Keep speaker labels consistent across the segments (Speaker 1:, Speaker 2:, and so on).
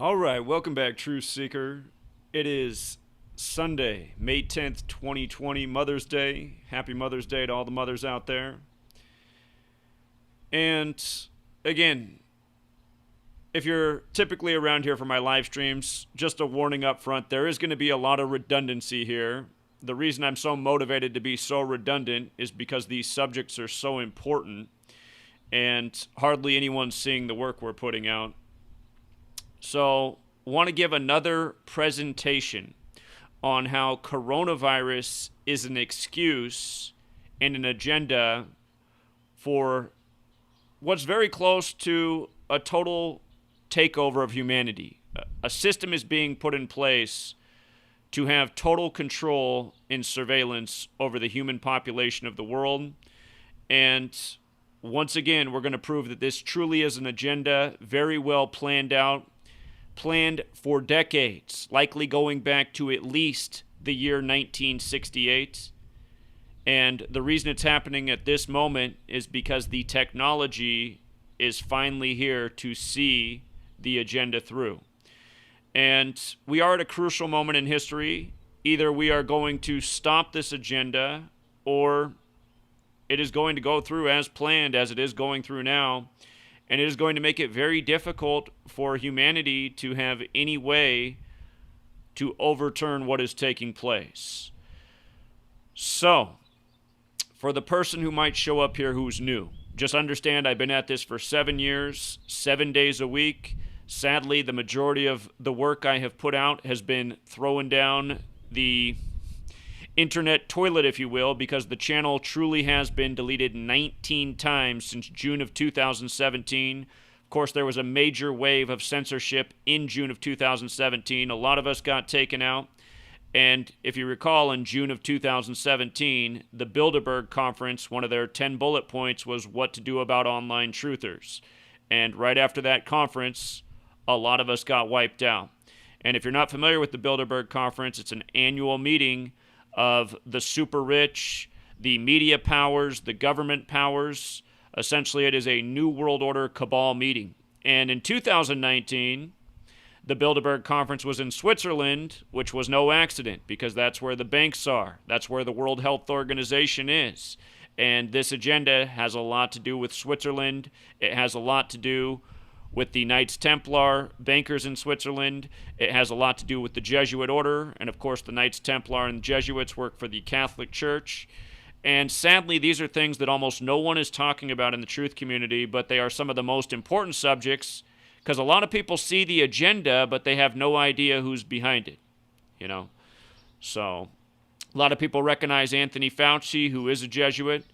Speaker 1: All right, welcome back, Truth Seeker. It is Sunday, May 10th, 2020, Mother's Day. Happy Mother's Day to all the mothers out there. And again, if you're typically around here for my live streams, just a warning up front, there is going to be a lot of redundancy here. The reason I'm so motivated to be so redundant is because these subjects are so important and hardly anyone's seeing the work we're putting out. So, want to give another presentation on how coronavirus is an excuse and an agenda for what's very close to a total takeover of humanity. A system is being put in place to have total control and surveillance over the human population of the world. And once again, we're going to prove that this truly is an agenda, very well planned out, planned for decades, likely going back to at least the year 1968. And the reason it's happening at this moment is because the technology is finally here to see the agenda through. And we are at a crucial moment in history. Either we are going to stop this agenda, or it is going to go through as planned, as it is going through now. And it is going to make it very difficult for humanity to have any way to overturn what is taking place. So, for the person who might show up here who's new, just understand I've been at this for 7 years, 7 days a week. Sadly, the majority of the work I have put out has been throwing down the internet toilet, if you will, because the channel truly has been deleted 19 times since June of 2017. Of course, there was a major wave of censorship in June of 2017. A lot of us got taken out. And if you recall, in June of 2017, the Bilderberg Conference, one of their 10 bullet points was what to do about online truthers. And right after that conference, a lot of us got wiped out. And if you're not familiar with the Bilderberg Conference, it's an annual meeting of the super rich, the media powers, the government powers. Essentially, it is a New World Order cabal meeting. And in 2019, the Bilderberg Conference was in Switzerland, which was no accident, because that's where the banks are. That's where the World Health Organization is. And this agenda has a lot to do with Switzerland. It has a lot to do with the Knights Templar bankers in Switzerland. It has a lot to do with the Jesuit order. And of course, the Knights Templar and the Jesuits work for the Catholic Church. And sadly, these are things that almost no one is talking about in the truth community, but they are some of the most important subjects, because a lot of people see the agenda, but they have no idea who's behind it, you know. So a lot of people recognize Anthony Fauci, who is a Jesuit.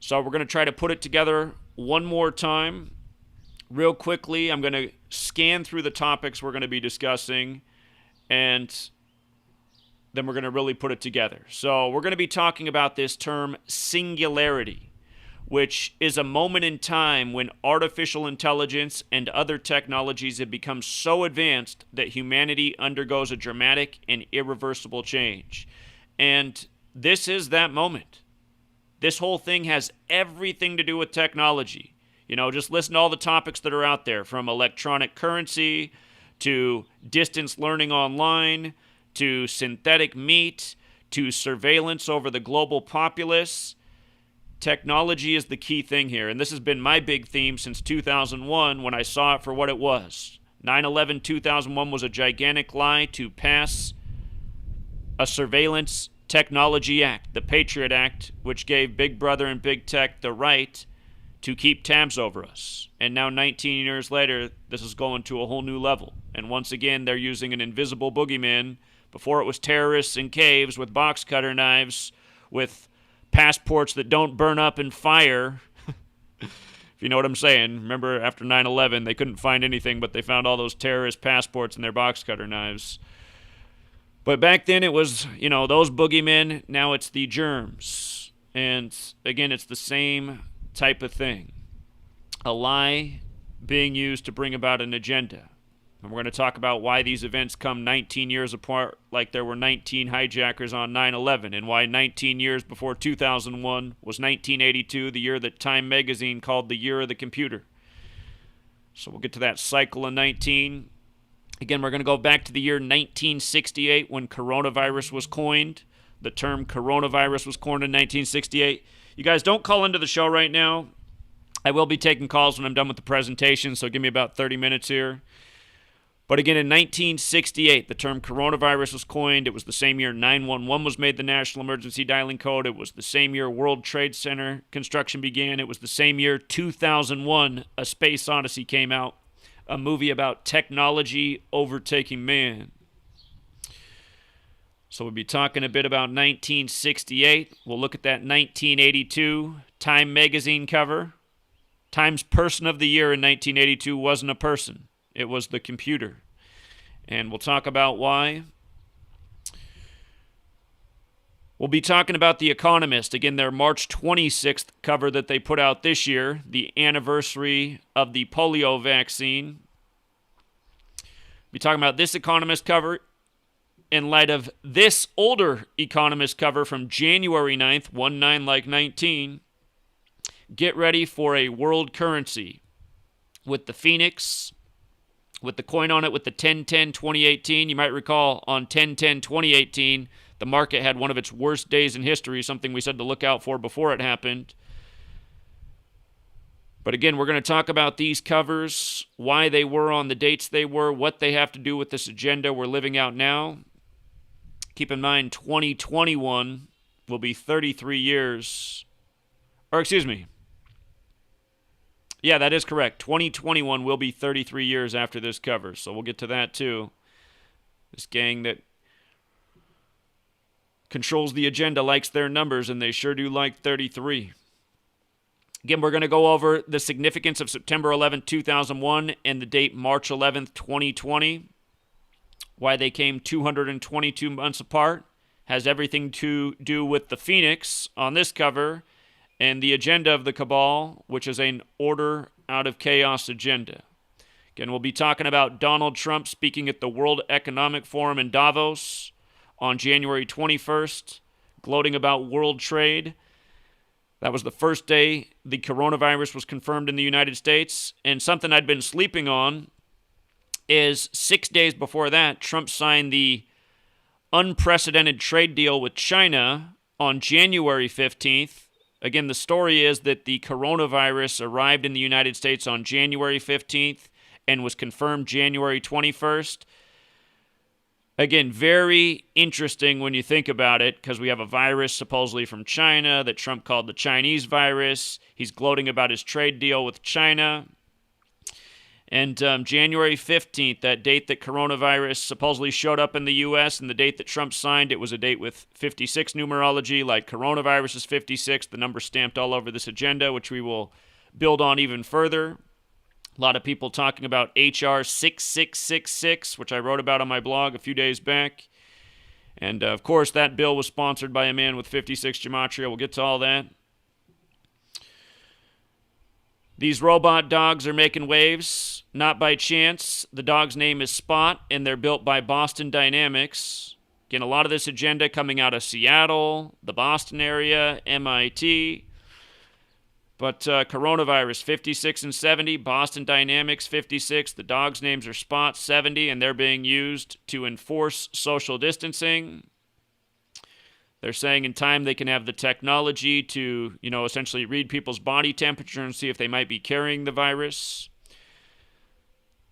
Speaker 1: So we're going to try to put it together one more time. Real quickly, I'm going to scan through the topics we're going to be discussing, and then we're going to really put it together. So we're going to be talking about this term singularity, which is a moment in time when artificial intelligence and other technologies have become so advanced that humanity undergoes a dramatic and irreversible change. And this is that moment. This whole thing has everything to do with technology. You know, just listen to all the topics that are out there, from electronic currency to distance learning online to synthetic meat to surveillance over the global populace. Technology is the key thing here, and this has been my big theme since 2001 when I saw it for what it was. 9/11 2001 was a gigantic lie to pass a surveillance technology act, the Patriot Act, which gave Big Brother and Big Tech the right to keep tabs over us. And now 19 years later, this is going to a whole new level. And once again, they're using an invisible boogeyman. Before, it was terrorists in caves with box cutter knives, with passports that don't burn up in fire. If you know what I'm saying. Remember, after 9/11, they couldn't find anything, but they found all those terrorist passports and their box cutter knives. But back then, it was, you know, those boogeymen. Now it's the germs. And again, it's the same type of thing. A lie being used to bring about an agenda. And we're going to talk about why these events come 19 years apart, like there were 19 hijackers on 9/11, and why 19 years before 2001 was 1982, the year that Time magazine called the year of the computer. So we'll get to that cycle in 19. Again, we're going to go back to the year 1968 when coronavirus was coined. The term coronavirus was coined in 1968. You guys don't call into the show right now. I will be taking calls when I'm done with the presentation, so give me about 30 minutes here. But again, in 1968, the term coronavirus was coined. It was the same year 911 was made the national emergency dialing code. It was the same year World Trade Center construction began. It was the same year 2001, A Space Odyssey came out, a movie about technology overtaking man. So we'll be talking a bit about 1968. We'll look at that 1982 Time magazine cover. Time's Person of the Year in 1982 wasn't a person. It was the computer. And we'll talk about why. We'll be talking about The Economist. Again, their March 26th cover that they put out this year, the anniversary of the polio vaccine. We'll be talking about this Economist cover in light of this older Economist cover from January 9th, 19 like 19. Get ready for a world currency with the Phoenix, with the coin on it, with the 10-10-2018. You might recall on 10-10-2018, the market had one of its worst days in history, something we said to look out for before it happened. But again, we're going to talk about these covers, why they were on the dates they were, what they have to do with this agenda we're living out now. Keep in mind, 2021 will be 33 years. Or excuse me. Yeah, that is correct. 2021 will be 33 years after this cover, so we'll get to that too. This gang that controls the agenda likes their numbers, and they sure do like 33. Again, we're going to go over the significance of September 11th, 2001 and the date March 11th, 2020. Why they came 222 months apart. Has everything to do with the Phoenix on this cover and the agenda of the cabal, which is an order out of chaos agenda. Again, we'll be talking about Donald Trump speaking at the World Economic Forum in Davos on January 21st, gloating about world trade. That was the first day the coronavirus was confirmed in the United States. And something I'd been sleeping on is 6 days before that, Trump signed the unprecedented trade deal with China on January 15th. Again, the story is that the coronavirus arrived in the United States on January 15th and was confirmed January 21st. Again, very interesting when you think about it, because we have a virus supposedly from China that Trump called the Chinese virus. He's gloating about his trade deal with China. And January 15th, that date that coronavirus supposedly showed up in the U.S. and the date that Trump signed, it was a date with 56 numerology, like coronavirus is 56, the number stamped all over this agenda, which we will build on even further. A lot of people talking about HR 6666, which I wrote about on my blog a few days back. And, of course, that bill was sponsored by a man with 56 GEMATRIA. We'll get to all that. These robot dogs are making waves, not by chance. The dog's name is Spot, and they're built by Boston Dynamics. Again, a lot of this agenda coming out of Seattle, the Boston area, MIT. But coronavirus, 56 and 70, Boston Dynamics, 56. The dog's names are Spot, 70, and they're being used to enforce social distancing. They're saying in time they can have the technology to, essentially read people's body temperature and see if they might be carrying the virus.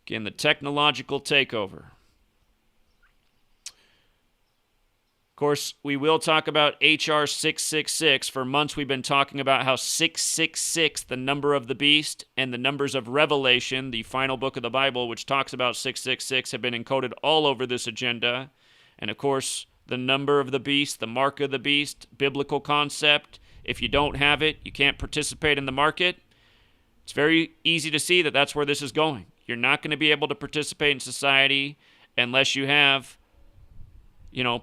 Speaker 1: Again, the technological takeover. Of course, we will talk about HR 666. For months we've been talking about how 666, the number of the beast, and the numbers of Revelation, the final book of the Bible, which talks about 666, have been encoded all over this agenda. And of course, the number of the beast, the mark of the beast, biblical concept. If you don't have it, you can't participate in the market. It's very easy to see that that's where this is going. You're not going to be able to participate in society unless you have,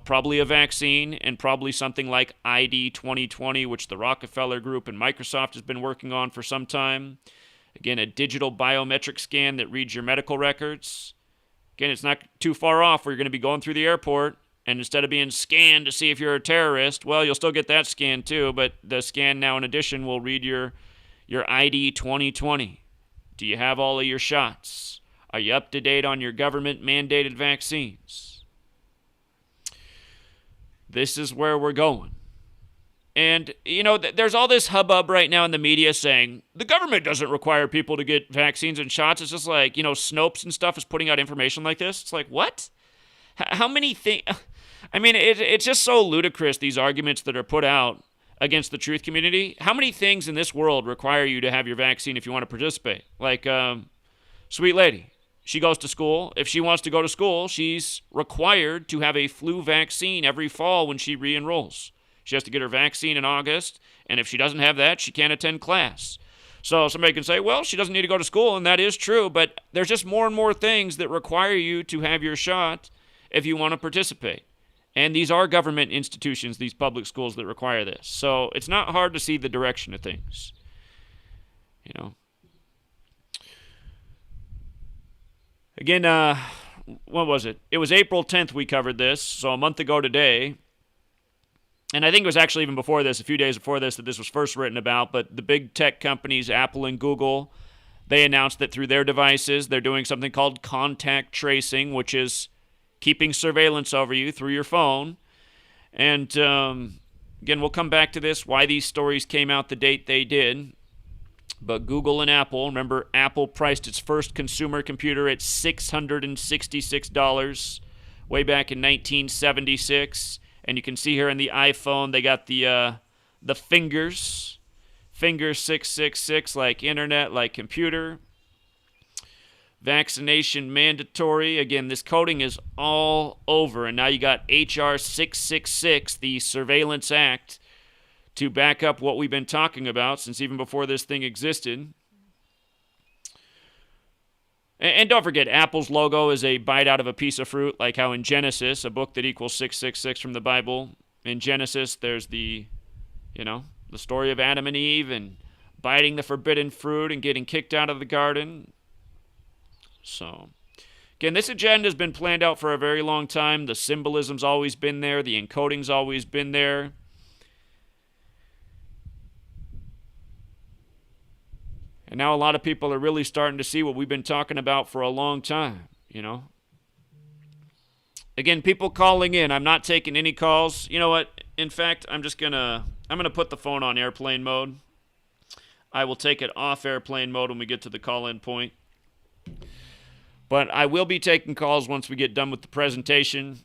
Speaker 1: probably a vaccine and probably something like ID 2020, which the Rockefeller Group and Microsoft has been working on for some time. Again, a digital biometric scan that reads your medical records. Again, it's not too far off where you're going to be going through the airport. And instead of being scanned to see if you're a terrorist, well, you'll still get that scan too, but the scan now in addition will read your ID 2020. Do you have all of your shots? Are you up to date on your government-mandated vaccines? This is where we're going. And, there's all this hubbub right now in the media saying the government doesn't require people to get vaccines and shots. It's just like, Snopes and stuff is putting out information like this. It's like, what? How many things? I mean, it's just so ludicrous, these arguments that are put out against the truth community. How many things in this world require you to have your vaccine if you want to participate? Like, sweet lady, she goes to school. If she wants to go to school, she's required to have a flu vaccine every fall when she re-enrolls. She has to get her vaccine in August, and if she doesn't have that, she can't attend class. So somebody can say, well, she doesn't need to go to school, and that is true, but there's just more and more things that require you to have your shot if you want to participate. And these are government institutions, these public schools, that require this. So it's not hard to see the direction of things. Again, what was it? It was April 10th we covered this, so a month ago today. And I think it was actually even before this, a few days before this, that this was first written about. But the big tech companies, Apple and Google, they announced that through their devices, they're doing something called contact tracing, which is keeping surveillance over you through your phone. And again, we'll come back to this, why these stories came out the date they did. But Google and Apple, remember, Apple priced its first consumer computer at $666 way back in 1976. And you can see here in the iPhone, they got the fingers 666, like internet, like computer. Vaccination mandatory. Again, this coding is all over. And now you got HR 666, the Surveillance Act, to back up what we've been talking about since even before this thing existed. And don't forget, Apple's logo is a bite out of a piece of fruit, like how in Genesis, a book that equals 666 from the Bible, in Genesis, there's the story of Adam and Eve and biting the forbidden fruit and getting kicked out of the garden. So, again, this agenda has been planned out for a very long time. The symbolism's always been there. The encoding's always been there. And now a lot of people are really starting to see what we've been talking about for a long time, Again, people calling in. I'm not taking any calls. You know what? In fact, I'm going to put the phone on airplane mode. I will take it off airplane mode when we get to the call-in point. But I will be taking calls once we get done with the presentation.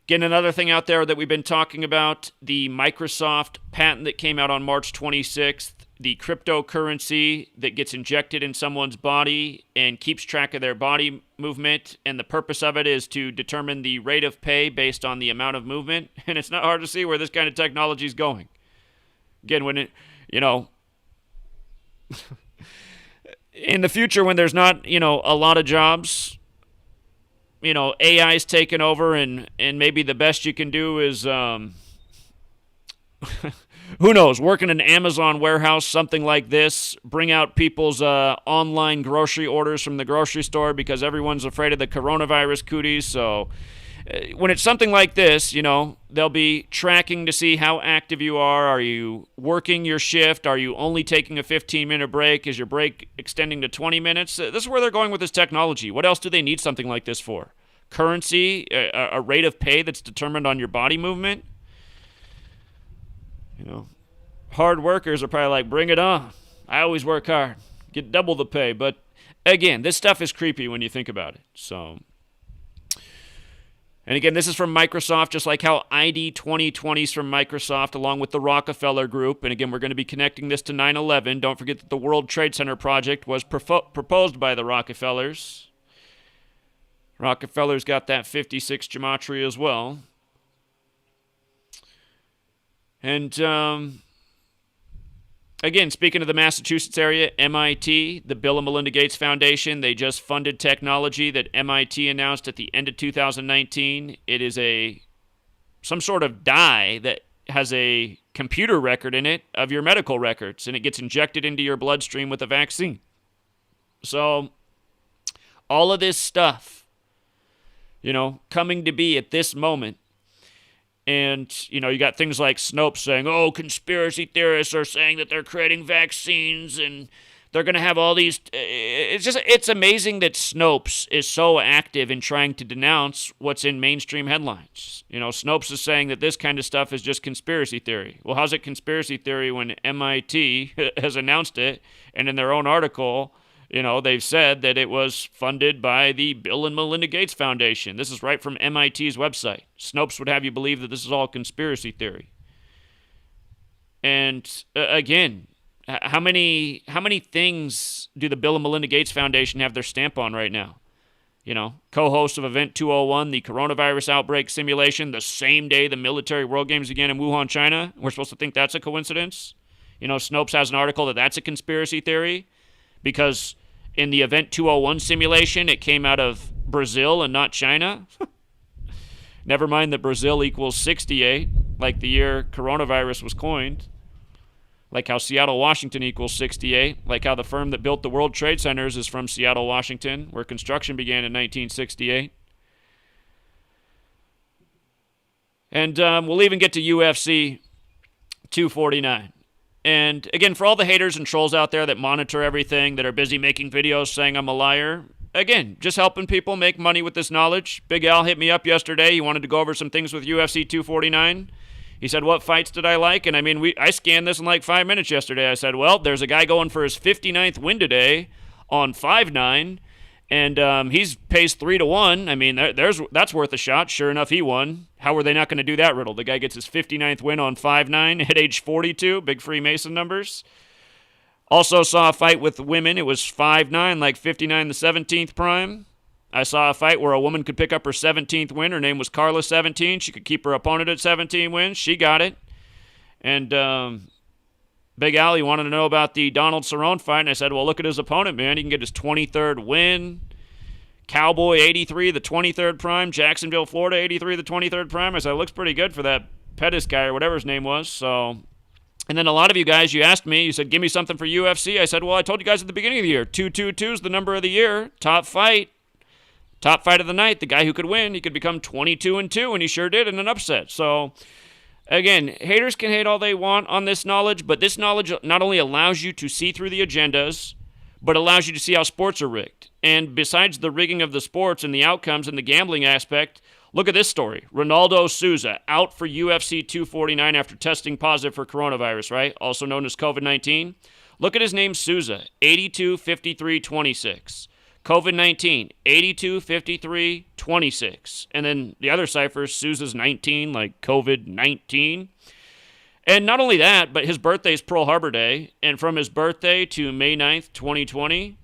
Speaker 1: Again, another thing out there that we've been talking about, the Microsoft patent that came out on March 26th, the cryptocurrency that gets injected in someone's body and keeps track of their body movement, and the purpose of it is to determine the rate of pay based on the amount of movement, and it's not hard to see where this kind of technology is going. Again, when it, in the future when there's not, a lot of jobs, AI's taken over, and maybe the best you can do is, who knows, work in an Amazon warehouse, something like this, bring out people's online grocery orders from the grocery store because everyone's afraid of the coronavirus cooties. So when it's something like this, they'll be tracking to see how active you are. Are you working your shift? Are you only taking a 15-minute break? Is your break extending to 20 minutes? This is where they're going with this technology. What else do they need something like this for? Currency, a rate of pay that's determined on your body movement? Hard workers are probably like, bring it on. I always work hard. Get double the pay. But again, this stuff is creepy when you think about it. So, and again, this is from Microsoft, just like how ID 2020 is from Microsoft, along with the Rockefeller Group. And again, we're going to be connecting this to 9/11. Don't forget that the World Trade Center project was proposed by the Rockefellers. Rockefeller's got that 56 gematria as well. And again, speaking of the Massachusetts area, MIT, the Bill and Melinda Gates Foundation, they just funded technology that MIT announced at the end of 2019. It is some sort of dye that has a computer record in it of your medical records, and it gets injected into your bloodstream with a vaccine. So all of this stuff, coming to be at this moment. And, you got things like Snopes saying, conspiracy theorists are saying that they're creating vaccines and they're going to have all these. It's amazing that Snopes is so active in trying to denounce what's in mainstream headlines. Snopes is saying that this kind of stuff is just conspiracy theory. Well, how's it conspiracy theory when MIT has announced it, and in their own article, they've said that it was funded by the Bill and Melinda Gates Foundation. This is right from MIT's website. Snopes would have you believe that this is all conspiracy theory. And again, how many things do the Bill and Melinda Gates Foundation have their stamp on right now? Co-host of Event 201, the coronavirus outbreak simulation, the same day the military World Games began in Wuhan, China. We're supposed to think that's a coincidence? Snopes has an article that that's a conspiracy theory because in the Event 201 simulation, it came out of Brazil and not China. Never mind that Brazil equals 68, like the year coronavirus was coined. Like how Seattle, Washington equals 68. Like how the firm that built the World Trade Centers is from Seattle, Washington, where construction began in 1968. And we'll even get to UFC 249. And again, for all the haters and trolls out there that monitor everything, that are busy making videos saying I'm a liar, again, just helping people make money with this knowledge. Big Al hit me up yesterday. He wanted to go over some things with UFC 249. He said, what fights did I like? And I mean, I scanned this in like 5 minutes yesterday. I said, well, there's a guy going for his 59th win today on 5-9, and he's pays 3-1. I mean, that's worth a shot. Sure enough, he won. How were they not going to do that, Riddle? The guy gets his 59th win on 5-9 at age 42. Big Freemason numbers. Also saw a fight with women. It was 5-9, like 59 the 17th prime. I saw a fight where a woman could pick up her 17th win. Her name was Carla 17. She could keep her opponent at 17 wins. She got it. And Big Al, he wanted to know about the Donald Cerrone fight. And I said, well, look at his opponent, man. He can get his 23rd win. Cowboy 83, the 23rd prime. Jacksonville, Florida, 83, the 23rd prime. I said, it looks pretty good for that Pettis guy or whatever his name was. So, and then a lot of you guys, you asked me, you said, give me something for UFC. I said, well, I told you guys at the beginning of the year, 222 is the number of the year. Top fight. Top fight of the night, the guy who could win, he could become 22-2, and he sure did in an upset. So, again, haters can hate all they want on this knowledge, but this knowledge not only allows you to see through the agendas, but allows you to see how sports are rigged. And besides the rigging of the sports and the outcomes and the gambling aspect, look at this story. Ronaldo Souza out for UFC 249 after testing positive for coronavirus, right? Also known as COVID-19. Look at his name, Souza, 82, 53, 26. COVID-19, 82, 53, 26. And then the other ciphers, Souza's 19, like COVID-19. And not only that, but his birthday is Pearl Harbor Day. And from his birthday to May 9th, 2020,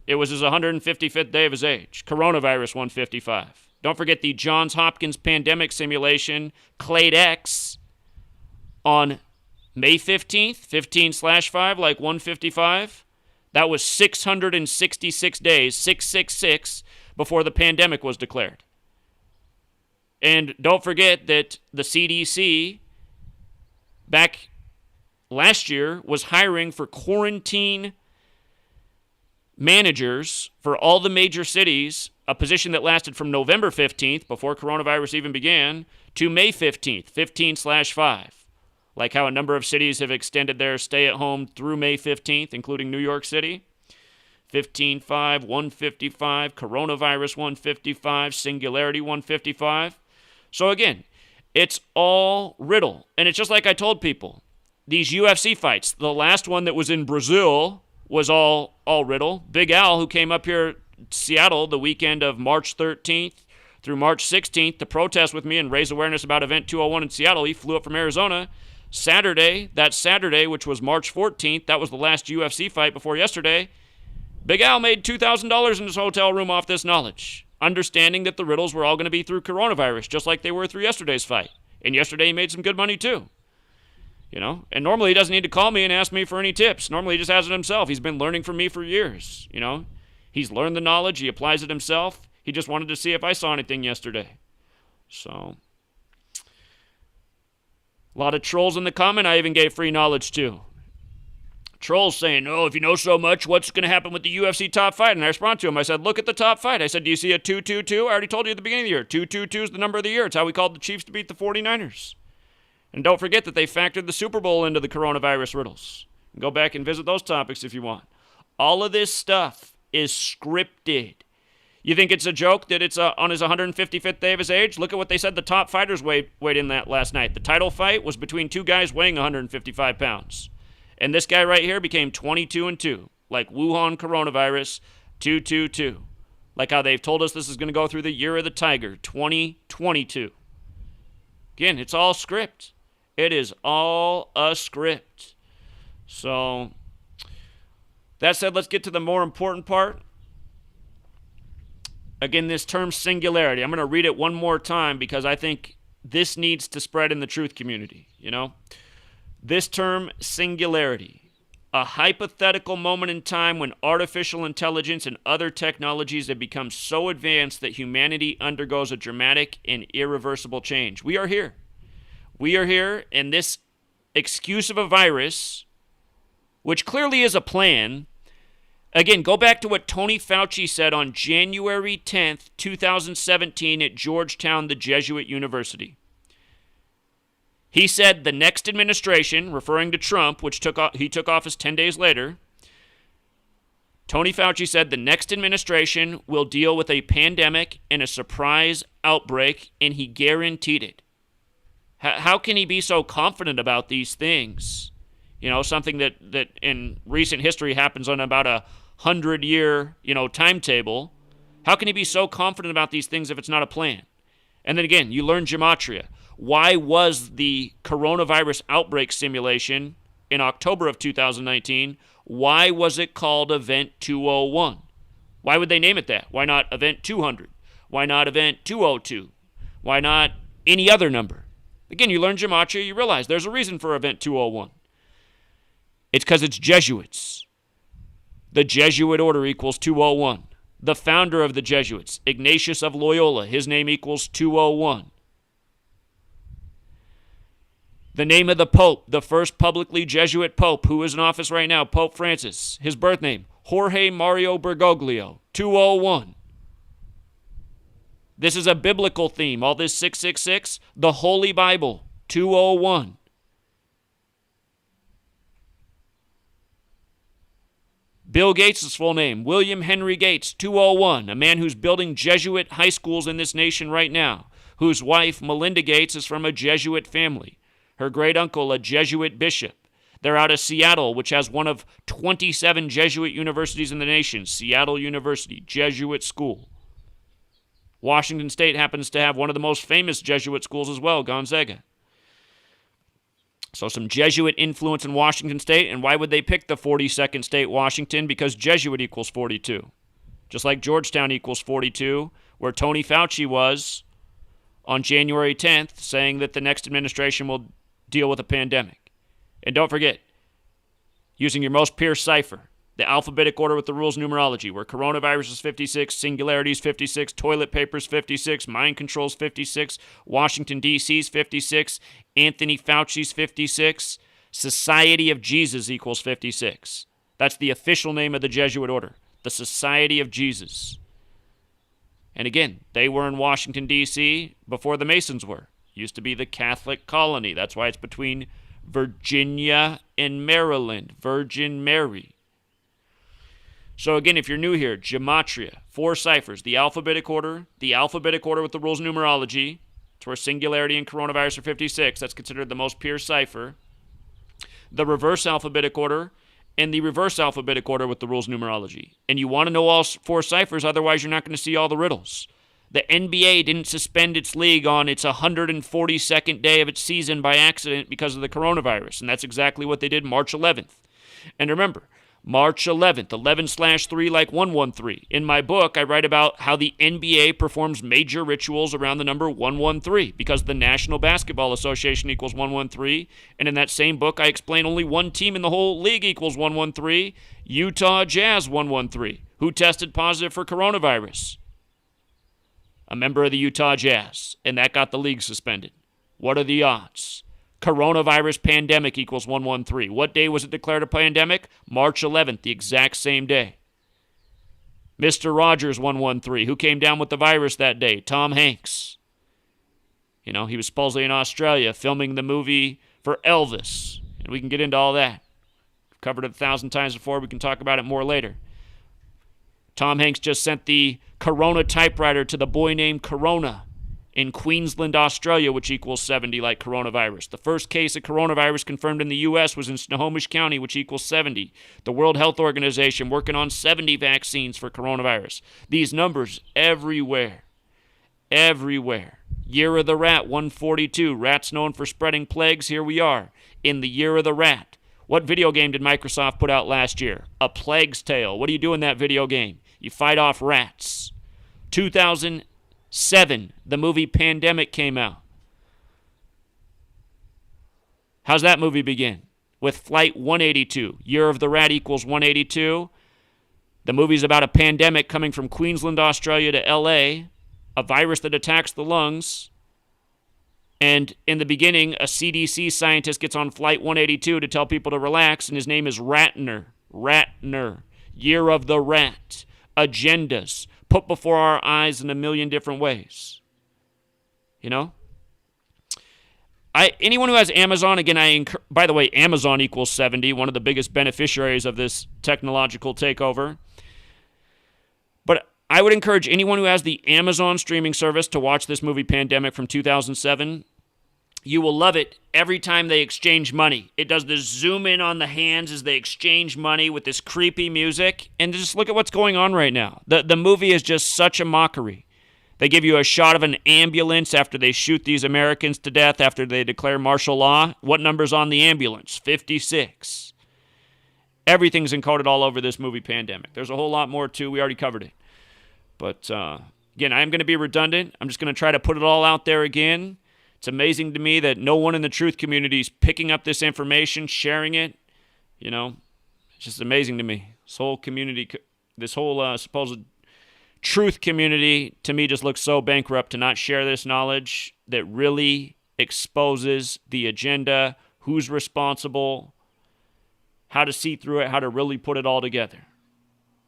Speaker 1: it was his 155th day of his age. Coronavirus 155. Don't forget the Johns Hopkins pandemic simulation, Clade X, on May 15th, 15/5, like 155. That was 666 days, 666, before the pandemic was declared. And don't forget that the CDC back last year was hiring for quarantine managers for all the major cities, a position that lasted from November 15th, before coronavirus even began, to May 15th, 15/5. Like how a number of cities have extended their stay-at-home through May 15th, including New York City. 15/5, 155, coronavirus 155, singularity 155. So again, it's all riddle. And it's just like I told people. These UFC fights, the last one that was in Brazil was all riddle. Big Al, who came up here Seattle the weekend of March 13th through March 16th to protest with me and raise awareness about Event 201 in Seattle. He flew up from Arizona. Saturday, which was March 14th, that was the last UFC fight before yesterday. Big Al made $2,000 in his hotel room off this knowledge, understanding that the riddles were all going to be through coronavirus, just like they were through yesterday's fight. And yesterday he made some good money too. And normally he doesn't need to call me and ask me for any tips. Normally he just has it himself. He's been learning from me for years. He's learned the knowledge. He applies it himself. He just wanted to see if I saw anything yesterday. So, a lot of trolls in the comment I even gave free knowledge to. Trolls saying, oh, if you know so much, what's going to happen with the UFC top fight? And I respond to him. I said, look at the top fight. I said, do you see a 222? I already told you at the beginning of the year. 222 is the number of the year. It's how we called the Chiefs to beat the 49ers. And don't forget that they factored the Super Bowl into the coronavirus riddles. Go back and visit those topics if you want. All of this stuff is scripted. You think it's a joke that it's on his 155th day of his age? Look at what they said the top fighters weighed in that last night. The title fight was between two guys weighing 155 pounds. And this guy right here became 22-2, like Wuhan coronavirus 222. Like how they've told us this is going to go through the year of the tiger, 2022. Again, it's all script. It is all a script. So, that said, let's get to the more important part. Again, this term singularity. I'm going to read it one more time because I think this needs to spread in the truth community, you know? This term singularity, a hypothetical moment in time when artificial intelligence and other technologies have become so advanced that humanity undergoes a dramatic and irreversible change. We are here. We are here, and this excuse of a virus, which clearly is a plan. Again, go back to what Tony Fauci said on January 10th, 2017 at Georgetown, the Jesuit University. He said the next administration, referring to Trump, which he took office 10 days later, Tony Fauci said the next administration will deal with a pandemic and a surprise outbreak, and he guaranteed it. How can he be so confident about these things? You know, something that in recent history happens on about a 100-year, timetable. How can he be so confident about these things if it's not a plan? And then again, you learn GEMATRIA. Why was the coronavirus outbreak simulation in October of 2019, why was it called Event 201? Why would they name it that? Why not Event 200? Why not Event 202? Why not any other number? Again, you learn GEMATRIA, you realize there's a reason for Event 201. It's because it's Jesuits. The Jesuit order equals 201. The founder of the Jesuits, Ignatius of Loyola, his name equals 201. The name of the Pope, the first publicly Jesuit Pope, who is in office right now, Pope Francis, his birth name, Jorge Mario Bergoglio, 201. This is a biblical theme. All this 666, the Holy Bible, 201. Bill Gates' full name, William Henry Gates, 201, a man who's building Jesuit high schools in this nation right now, whose wife, Melinda Gates, is from a Jesuit family. Her great uncle, a Jesuit bishop. They're out of Seattle, which has one of 27 Jesuit universities in the nation, Seattle University, Jesuit school. Washington State happens to have one of the most famous Jesuit schools as well, Gonzaga. So some Jesuit influence in Washington State, and why would they pick the 42nd state, Washington? Because Jesuit equals 42. Just like Georgetown equals 42, where Tony Fauci was on January 10th saying that the next administration will deal with a pandemic. And don't forget, using your most pure cipher, the alphabetic order with the rules numerology, where coronavirus is 56, singularity is 56, toilet paper is 56, mind control is 56, Washington, D.C. is 56, Anthony Fauci's 56, Society of Jesus equals 56. That's the official name of the Jesuit order, the Society of Jesus. And again, they were in Washington, D.C. before the Masons were. Used to be the Catholic colony. That's why it's between Virginia and Maryland, Virgin Mary. So again, if you're new here, GEMATRIA, 4 ciphers, the alphabetic order with the rules numerology, it's where singularity and coronavirus are 56. That's considered the most pure cipher. The reverse alphabetic order and the reverse alphabetic order with the rules numerology. And you want to know all 4 ciphers, otherwise you're not going to see all the riddles. The NBA didn't suspend its league on its 142nd day of its season by accident because of the coronavirus, and that's exactly what they did March 11th. And remember, March 11th, 11/3 like 113. In my book, I write about how the NBA performs major rituals around the number 113 because the National Basketball Association equals 113. And in that same book, I explain only one team in the whole league equals 113, Utah Jazz 113, who tested positive for coronavirus. A member of the Utah Jazz, and that got the league suspended. What are the odds? Coronavirus pandemic equals 113. What day was it declared a pandemic? March 11th, the exact same day. Mr. Rogers 113. Who came down with the virus that day? Tom Hanks. He was supposedly in Australia filming the movie for Elvis. And we can get into all that. Covered it 1,000 times before. We can talk about it more later. Tom Hanks just sent the Corona typewriter to the boy named Corona in Queensland, Australia, which equals 70 like coronavirus. The first case of coronavirus confirmed in the U.S. was in Snohomish County, which equals 70. The World Health Organization working on 70 vaccines for coronavirus. These numbers everywhere. Everywhere. Year of the Rat, 142. Rats known for spreading plagues. Here we are in the Year of the Rat. What video game did Microsoft put out last year? A Plague's Tale. What do you do in that video game? You fight off rats. 2007, the movie Pandemic came out. How's that movie begin? With Flight 182. Year of the Rat equals 182. The movie's about a pandemic coming from Queensland, Australia to L.A., a virus that attacks the lungs. And in the beginning, a CDC scientist gets on Flight 182 to tell people to relax, and his name is Ratner. Ratner. Year of the Rat. Agendas put before our eyes in a million different ways. You know? Anyone who has Amazon, again, by the way, Amazon equals 70, one of the biggest beneficiaries of this technological takeover. But I would encourage anyone who has the Amazon streaming service to watch this movie Pandemic from 2007. You will love it every time they exchange money. It does this zoom in on the hands as they exchange money with this creepy music. And just look at what's going on right now. The movie is just such a mockery. They give you a shot of an ambulance after they shoot these Americans to death, after they declare martial law. What number's on the ambulance? 56. Everything's encoded all over this movie Pandemic. There's a whole lot more too. We already covered it. But again, I am going to be redundant. I'm just going to try to put it all out there again. It's amazing to me that no one in the truth community is picking up this information, sharing it. You know, it's just amazing to me. This whole community, this whole supposed truth community, to me, just looks so bankrupt to not share this knowledge that really exposes the agenda, who's responsible, how to see through it, how to really put it all together.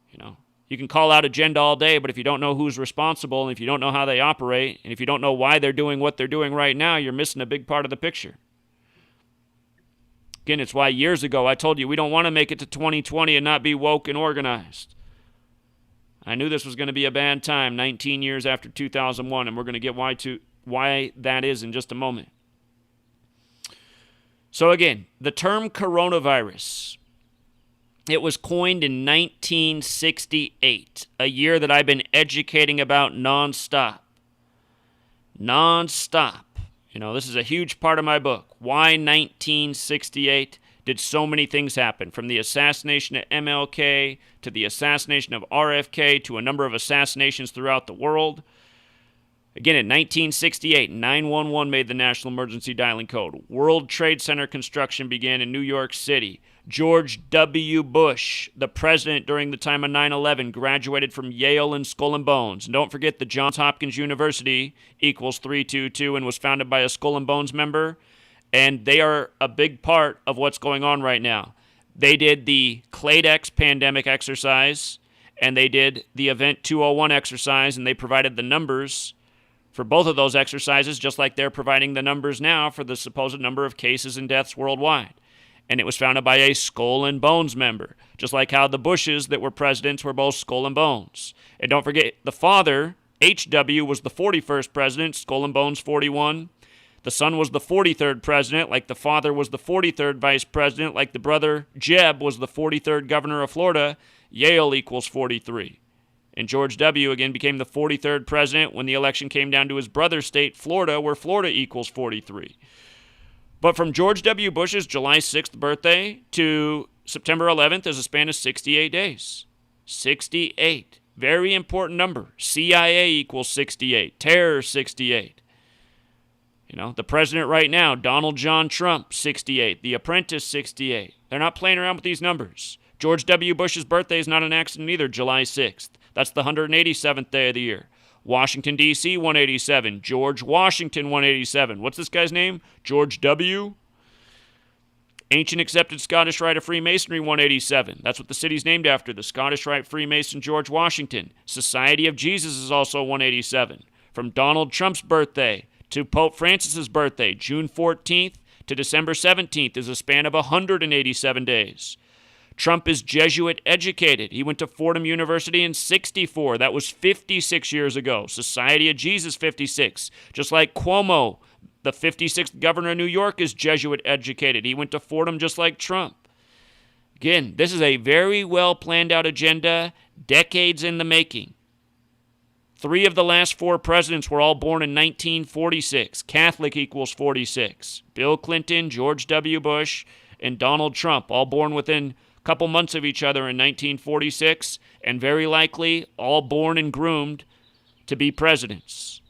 Speaker 1: You know, you can call out agenda all day, but if you don't know who's responsible, and if you don't know how they operate, and if you don't know why they're doing what they're doing right now, you're missing a big part of the picture. Again, it's why years ago I told you we don't want to make it to 2020 and not be woke and organized. I knew this was going to be a bad time 19 years after 2001, and we're going to get why that is in just a moment. So again, the term coronavirus, it was coined in 1968, a year that I've been educating about nonstop. Nonstop. You know, this is a huge part of my book. Why 1968 did so many things happen? From the assassination of MLK to the assassination of RFK to a number of assassinations throughout the world. Again, in 1968, 911 made the National Emergency Dialing Code. World Trade Center construction began in New York City. George W. Bush, the president during the time of 9/11, graduated from Yale and Skull and Bones. And don't forget the Johns Hopkins University equals 322 and was founded by a Skull and Bones member. And they are a big part of what's going on right now. They did the Cladex pandemic exercise, and they did the Event 201 exercise, and they provided the numbers for both of those exercises, just like they're providing the numbers now for the supposed number of cases and deaths worldwide. And it was founded by a Skull and Bones member, just like how the Bushes that were presidents were both Skull and Bones. And don't forget, the father, H.W., was the 41st president, Skull and Bones 41. The son was the 43rd president, like the father was the 43rd vice president, like the brother Jeb was the 43rd governor of Florida. Yale equals 43. And George W. again became the 43rd president when the election came down to his brother's state, Florida, where Florida equals 43. But from George W. Bush's July 6th birthday to September 11th is a span of 68 days. 68. Very important number. CIA equals 68. Terror, 68. You know, the president right now, Donald John Trump, 68. The Apprentice, 68. They're not playing around with these numbers. George W. Bush's birthday is not an accident either, July 6th. That's the 187th day of the year. Washington, D.C., 187. George Washington, 187. What's this guy's name? George W. Ancient accepted Scottish Rite of Freemasonry, 187. That's what the city's named after, the Scottish Rite Freemason George Washington. Society of Jesus is also 187. From Donald Trump's birthday to Pope Francis's birthday, June 14th to December 17th, is a span of 187 days. Trump is Jesuit educated. He went to Fordham University in 64. That was 56 years ago. Society of Jesus, 56. Just like Cuomo, the 56th governor of New York, is Jesuit educated. He went to Fordham just like Trump. Again, this is a very well planned out agenda, decades in the making. 3 of the last 4 presidents were all born in 1946. Catholic equals 46. Bill Clinton, George W. Bush, and Donald Trump, all born within a couple months of each other in 1946, and very likely all born and groomed to be presidents.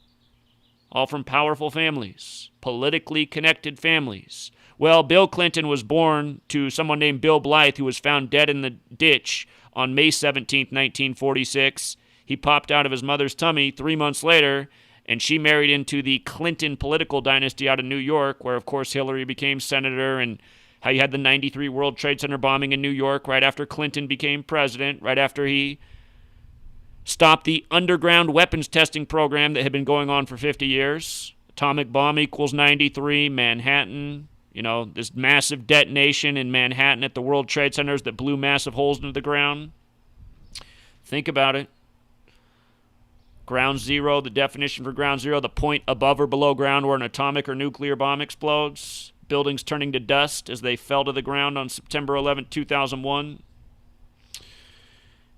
Speaker 1: All from powerful families, politically connected families. Well, Bill Clinton was born to someone named Bill Blythe, who was found dead in the ditch on May 17, 1946. He popped out of his mother's tummy 3 months later, and she married into the Clinton political dynasty out of New York, where, of course, Hillary became senator, and how you had the 93 World Trade Center bombing in New York right after Clinton became president, right after he stopped the underground weapons testing program that had been going on for 50 years. Atomic bomb equals 93, Manhattan, this massive detonation in Manhattan at the World Trade Centers that blew massive holes into the ground. Think about it. Ground zero, the definition for ground zero, the point above or below ground where an atomic or nuclear bomb explodes. Buildings turning to dust as they fell to the ground on September 11, 2001.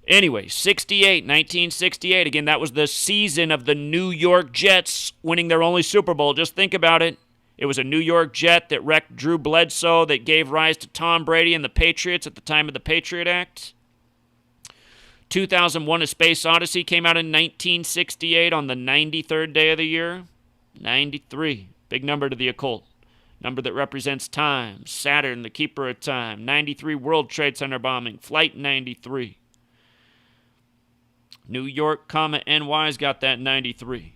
Speaker 1: Anyway, 1968. Again, that was the season of the New York Jets winning their only Super Bowl. Just think about it. It was a New York Jet that wrecked Drew Bledsoe that gave rise to Tom Brady and the Patriots at the time of the Patriot Act. 2001: A Space Odyssey came out in 1968 on the 93rd day of the year. 93, big number to the occult. Number that represents time. Saturn, the keeper of time. 93 World Trade Center bombing. Flight 93. New York, NY's got that 93.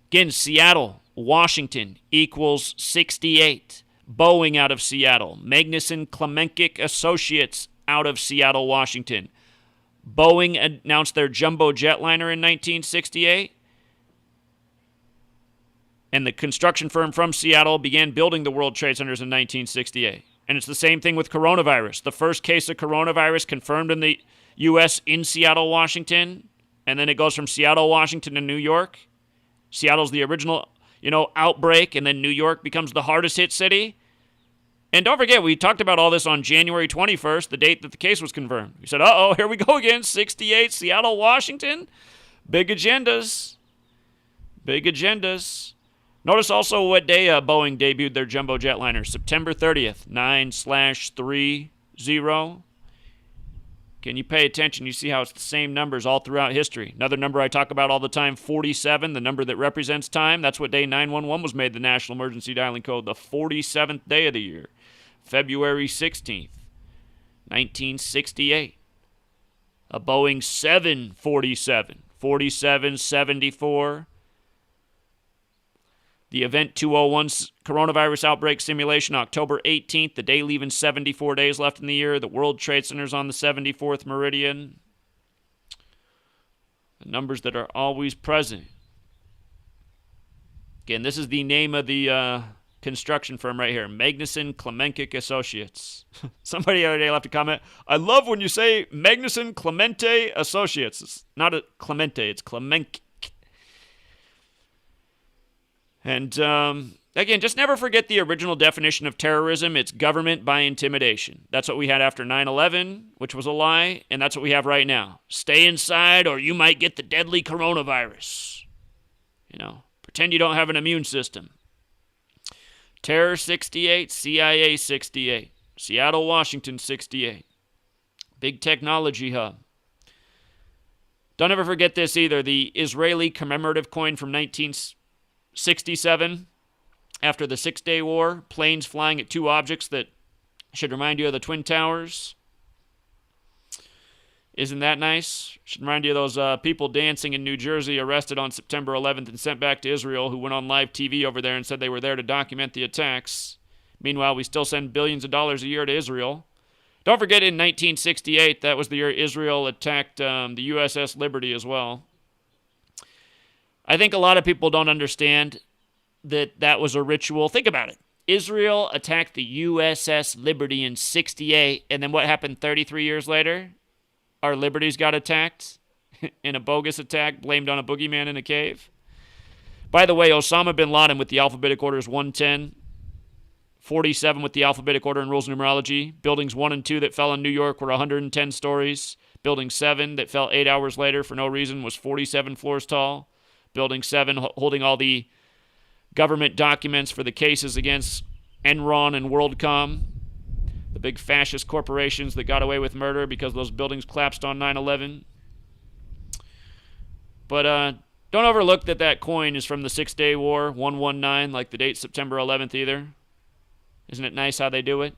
Speaker 1: Again, Seattle, Washington equals 68. Boeing out of Seattle. Magnuson-Klemenkic Associates out of Seattle, Washington. Boeing announced their jumbo jetliner in 1968. And the construction firm from Seattle began building the World Trade Centers in 1968. And it's the same thing with coronavirus. The first case of coronavirus confirmed in the U.S. in Seattle, Washington. And then it goes from Seattle, Washington to New York. Seattle's the original, outbreak. And then New York becomes the hardest hit city. And don't forget, we talked about all this on January 21st, the date that the case was confirmed. We said, here we go again, 68, Seattle, Washington. Big agendas. Big agendas. Notice also what day Boeing debuted their jumbo jetliner. September 30th, 9/30. Can you pay attention? You see how it's the same numbers all throughout history. Another number I talk about all the time, 47, the number that represents time. That's what day 911 was made the National Emergency Dialing Code, the 47th day of the year. February 16th, 1968. A Boeing 747, 4774. The Event 201 coronavirus outbreak simulation, October 18th, the day leaving 74 days left in the year. The World Trade Center's on the 74th meridian. The numbers that are always present. Again, this is the name of the construction firm right here, Magnuson-Klemenkic Associates. Somebody the other day left a comment, I love when you say Magnuson-Clemente Associates. It's not a Clemente, it's Klemenkic. And again, just never forget the original definition of terrorism. It's government by intimidation. That's what we had after 9/11, which was a lie, and that's what we have right now. Stay inside or you might get the deadly coronavirus. Pretend you don't have an immune system. Terror 68, CIA 68, Seattle, Washington 68. Big technology hub. Don't ever forget this either. The Israeli commemorative coin from 1967, after the 6-Day War, planes flying at 2 objects that should remind you of the Twin Towers. Isn't that nice? Should remind you of those people dancing in New Jersey arrested on September 11th and sent back to Israel, who went on live TV over there and said they were there to document the attacks. Meanwhile, we still send billions of dollars a year to Israel. Don't forget, in 1968, that was the year Israel attacked the USS Liberty as well. I think a lot of people don't understand that was a ritual. Think about it. Israel attacked the USS Liberty in 68, and then what happened 33 years later? Our liberties got attacked in a bogus attack blamed on a boogeyman in a cave. By the way, Osama bin Laden with the alphabetic order is 110. 47 with the alphabetic order and rules of numerology. Buildings 1 and 2 that fell in New York were 110 stories. Building 7 that fell 8 hours later for no reason was 47 floors tall. Building 7 holding all the government documents for the cases against Enron and WorldCom, the big fascist corporations that got away with murder because those buildings collapsed on 9/11. But don't overlook that coin is from the Six-Day War, 119, like the date September 11th either. Isn't it nice how they do it?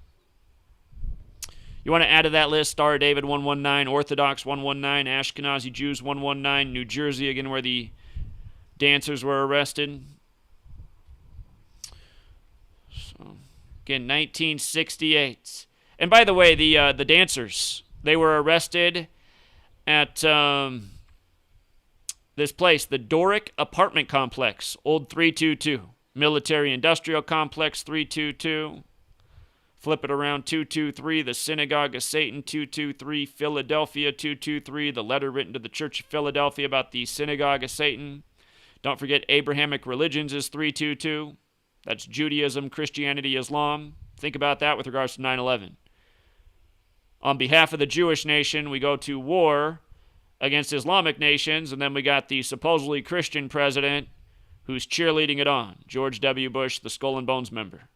Speaker 1: You want to add to that list Star of David 119, Orthodox 119, Ashkenazi Jews 119, New Jersey, again, where the dancers were arrested. So, again, 1968. And by the way, the dancers, they were arrested at this place, the Doric Apartment Complex, Old 322. Military Industrial Complex 322. Flip it around 223. The Synagogue of Satan 223. Philadelphia 223. The letter written to the Church of Philadelphia about the Synagogue of Satan. Don't forget Abrahamic religions is 322. That's Judaism, Christianity, Islam. Think about that with regards to 9/11. On behalf of the Jewish nation, we go to war against Islamic nations, and then we got the supposedly Christian president who's cheerleading it on, George W. Bush, the Skull and Bones member.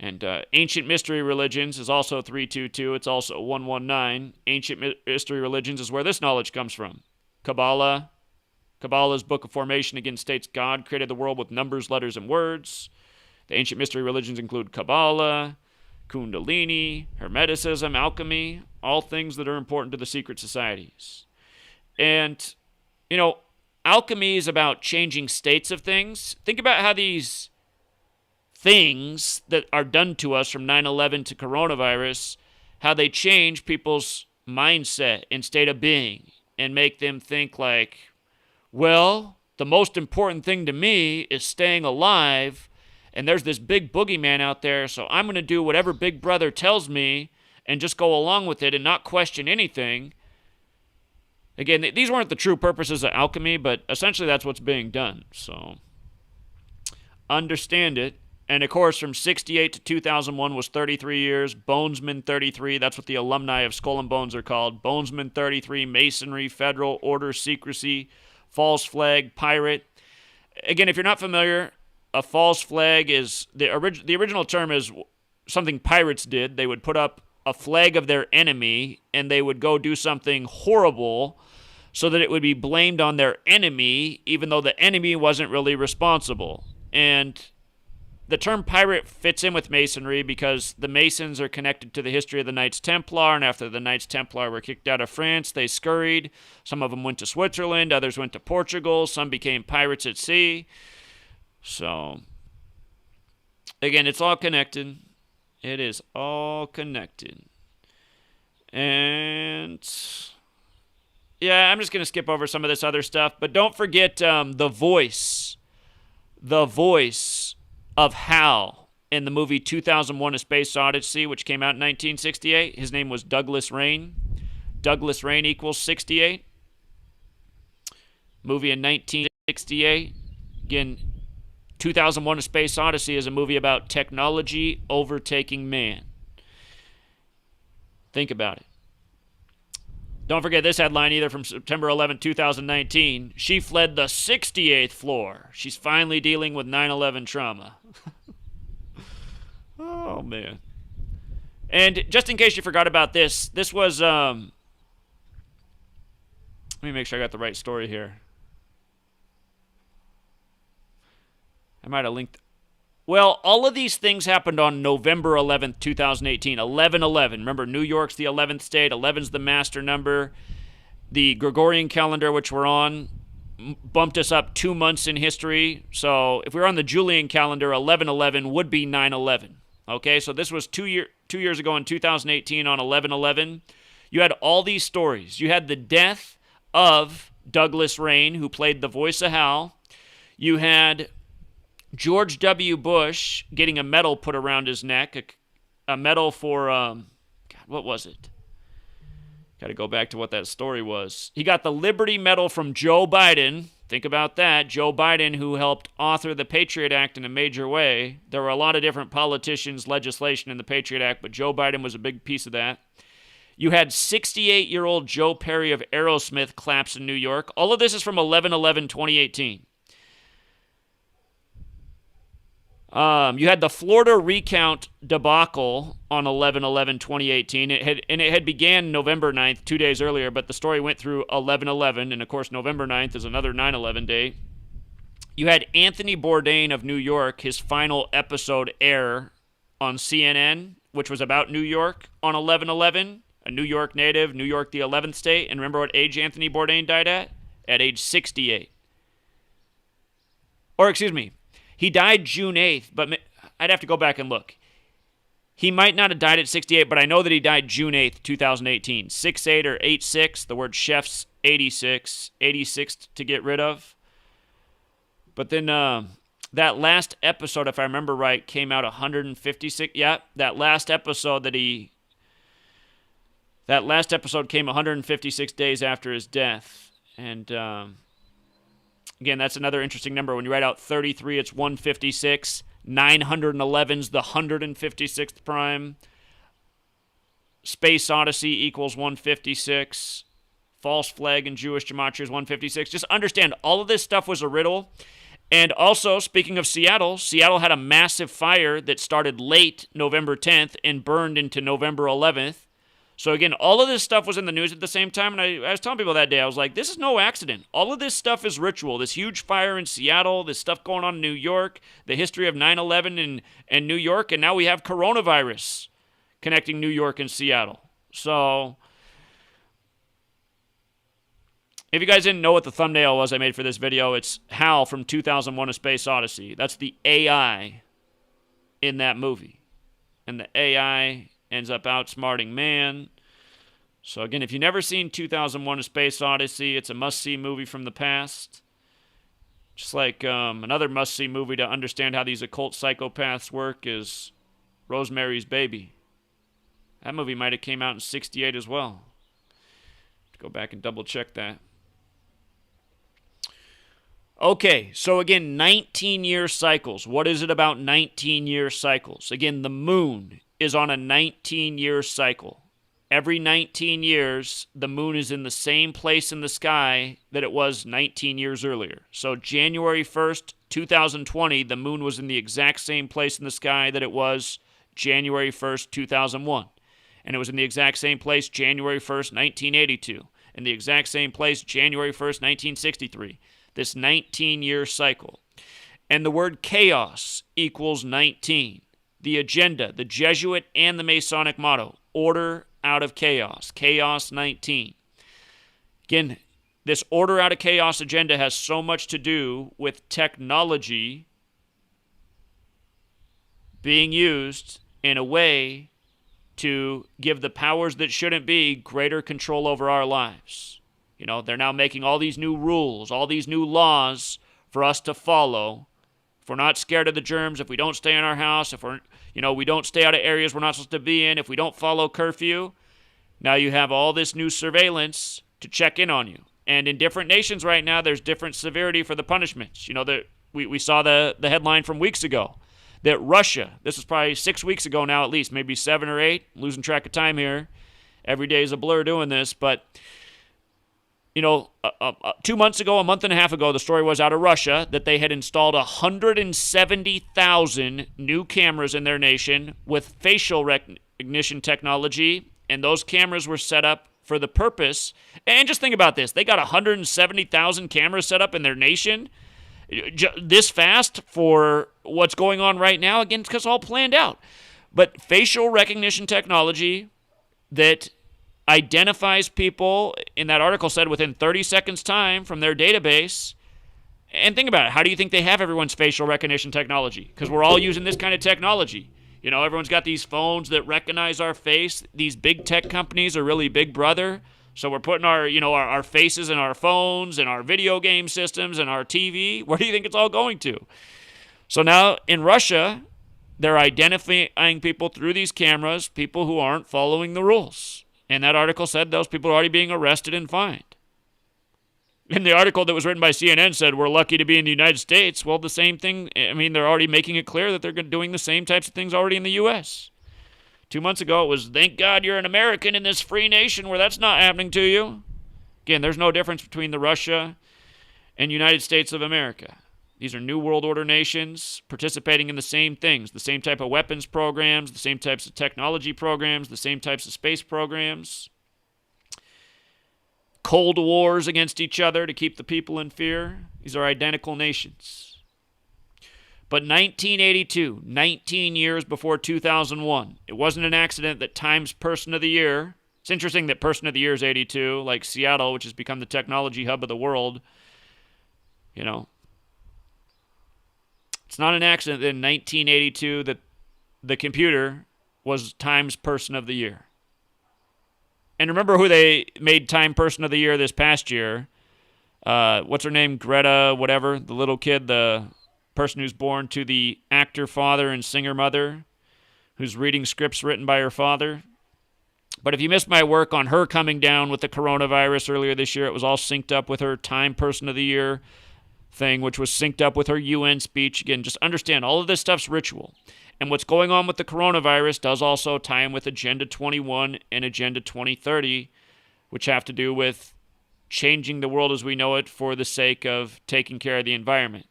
Speaker 1: And Ancient Mystery Religions is also 322. It's also 119. Ancient Mystery Religions is where this knowledge comes from. Kabbalah. Kabbalah's Book of Formation again states God created the world with numbers, letters, and words. The Ancient Mystery Religions include Kabbalah, Kundalini, Hermeticism, alchemy, all things that are important to the secret societies. And, alchemy is about changing states of things. Think about how these things that are done to us from 9/11 to coronavirus, how they change people's mindset and state of being and make them think like, well, the most important thing to me is staying alive, and there's this big boogeyman out there, so I'm going to do whatever Big Brother tells me and just go along with it and not question anything. Again, these weren't the true purposes of alchemy, but essentially that's what's being done. So understand it. And of course, from 68 to 2001 was 33 years. Bonesman 33, that's what the alumni of Skull and Bones are called. Bonesman 33, Masonry, Federal, Order, Secrecy, False Flag, Pirate. Again, if you're not familiar, a false flag is, the original term is something pirates did. They would put up a flag of their enemy, and they would go do something horrible so that it would be blamed on their enemy, even though the enemy wasn't really responsible. And the term pirate fits in with Masonry because the Masons are connected to the history of the Knights Templar, and after the Knights Templar were kicked out of France, they scurried. Some of them went to Switzerland, others went to Portugal, some became pirates at sea. So, again, it's all connected. It is all connected. And yeah, I'm just going to skip over some of this other stuff, but don't forget the voice of Hal in the movie 2001: A Space Odyssey, which came out in 1968. His name was Douglas Rain. Douglas Rain equals 68. Movie in 1968. Again, 2001: A Space Odyssey is a movie about technology overtaking man. Think about it. Don't forget this headline either from September 11, 2019. She fled the 68th floor. She's finally dealing with 9/11 trauma. Oh, man. And just in case you forgot about this, this was, let me make sure I got the right story here. I might have linked. Well, all of these things happened on November 11th, 2018. 11/11. Remember, New York's the 11th state. 11's the master number. The Gregorian calendar, which we're on, bumped us up 2 months in history. So if we were on the Julian calendar, 11/11 would be 9/11. Okay, so this was 2 years ago in 2018 on 11/11. You had all these stories. You had the death of Douglas Rain, who played the voice of Hal. You had George W. Bush getting a medal put around his neck, a medal for, God, what was it? Got to go back to what that story was. He got the Liberty Medal from Joe Biden. Think about that. Joe Biden, who helped author the Patriot Act in a major way. There were a lot of different politicians, legislation in the Patriot Act, but Joe Biden was a big piece of that. You had 68-year-old Joe Perry of Aerosmith collapse in New York. All of this is from 11/11/2018. You had the Florida recount debacle on 11/11/2018. It had began November 9th, 2 days earlier, but the story went through 11/11, and of course November 9th is another 9/11 date. You had Anthony Bourdain of New York, his final episode air on CNN, which was about New York on 11/11, a New York native, New York the 11th state, and remember what age Anthony Bourdain died at? At age 68. Or excuse me, he died June 8th, but I'd have to go back and look. He might not have died at 68, but I know that he died June 8th, 2018. 6'8 or 8'6, the word chef's 86, 86 to get rid of. But then that last episode, if I remember right, came out 156. Yeah, that last episode came 156 days after his death. And again, that's another interesting number. When you write out 33, it's 156. 911's the 156th prime. Space Odyssey equals 156. False flag in Jewish gematria is 156. Just understand, all of this stuff was a riddle. And also, speaking of Seattle, Seattle had a massive fire that started late November 10th and burned into November 11th. So again, all of this stuff was in the news at the same time, and I was telling people that day, I was like, this is no accident. All of this stuff is ritual. This huge fire in Seattle, this stuff going on in New York, the history of 9/11 and New York, and now we have coronavirus connecting New York and Seattle. So if you guys didn't know what the thumbnail was I made for this video, it's Hal from 2001: A Space Odyssey. That's the AI in that movie. And the AI ends up outsmarting man. So again, if you've never seen 2001: A Space Odyssey, it's a must-see movie from the past. Just like another must-see movie to understand how these occult psychopaths work is Rosemary's Baby. That movie might have came out in 68 as well. Go back and double-check that. Okay, so again, 19-year cycles. What is it about 19-year cycles? Again, the moon is on a 19-year cycle. Every 19 years, the moon is in the same place in the sky that it was 19 years earlier. So January 1st, 2020, the moon was in the exact same place in the sky that it was January 1st, 2001. And it was in the exact same place January 1st, 1982. In the exact same place January 1st, 1963. This 19-year cycle. And the word chaos equals 19. The agenda, the Jesuit and the Masonic motto, order out of chaos, chaos 19. Again, this order out of chaos agenda has so much to do with technology being used in a way to give the powers that shouldn't be greater control over our lives. You know, they're now making all these new rules, all these new laws for us to follow. If we're not scared of the germs, if we don't stay in our house, if we don't stay out of areas we're not supposed to be in, if we don't follow curfew, now you have all this new surveillance to check in on you. And in different nations right now, there's different severity for the punishments. You know, we saw the headline from weeks ago that Russia, this was probably 6 weeks ago now at least, maybe 7 or 8, losing track of time here. Every day is a blur doing this, but 2 months ago, a month and a half ago, the story was out of Russia that they had installed 170,000 new cameras in their nation with facial recognition technology, and those cameras were set up for the purpose. And just think about this. They got 170,000 cameras set up in their nation this fast for what's going on right now. Again, it's because it's all planned out. But facial recognition technology that identifies people, in that article said, within 30 seconds time from their database. And think about it. How do you think they have everyone's facial recognition technology? Because we're all using this kind of technology. You know, everyone's got these phones that recognize our face. These big tech companies are really big brother. So we're putting our faces in our phones and our video game systems and our TV. Where do you think it's all going to? So now in Russia, they're identifying people through these cameras, people who aren't following the rules. And that article said those people are already being arrested and fined. And the article that was written by CNN said, we're lucky to be in the United States. Well, the same thing. I mean, they're already making it clear that they're doing the same types of things already in the U.S. 2 months ago, it was, thank God you're an American in this free nation where that's not happening to you. Again, there's no difference between the Russia and United States of America. These are New World Order nations participating in the same things, the same type of weapons programs, the same types of technology programs, the same types of space programs. Cold wars against each other to keep the people in fear. These are identical nations. But 1982, 19 years before 2001, it wasn't an accident that Time's Person of the Year, it's interesting that Person of the Year is 82, like Seattle, which has become the technology hub of the world, you know. It's not an accident that in 1982 that the computer was Time's Person of the Year. And remember who they made Time Person of the Year this past year. What's her name? Greta, whatever. The little kid, the person who's born to the actor father and singer mother, who's reading scripts written by her father. But if you missed my work on her coming down with the coronavirus earlier this year, it was all synced up with her Time Person of the Year thing, which was synced up with her UN speech. Again, just understand, all of this stuff's ritual. And what's going on with the coronavirus does also tie in with Agenda 21 and Agenda 2030, which have to do with changing the world as we know it for the sake of taking care of the environment.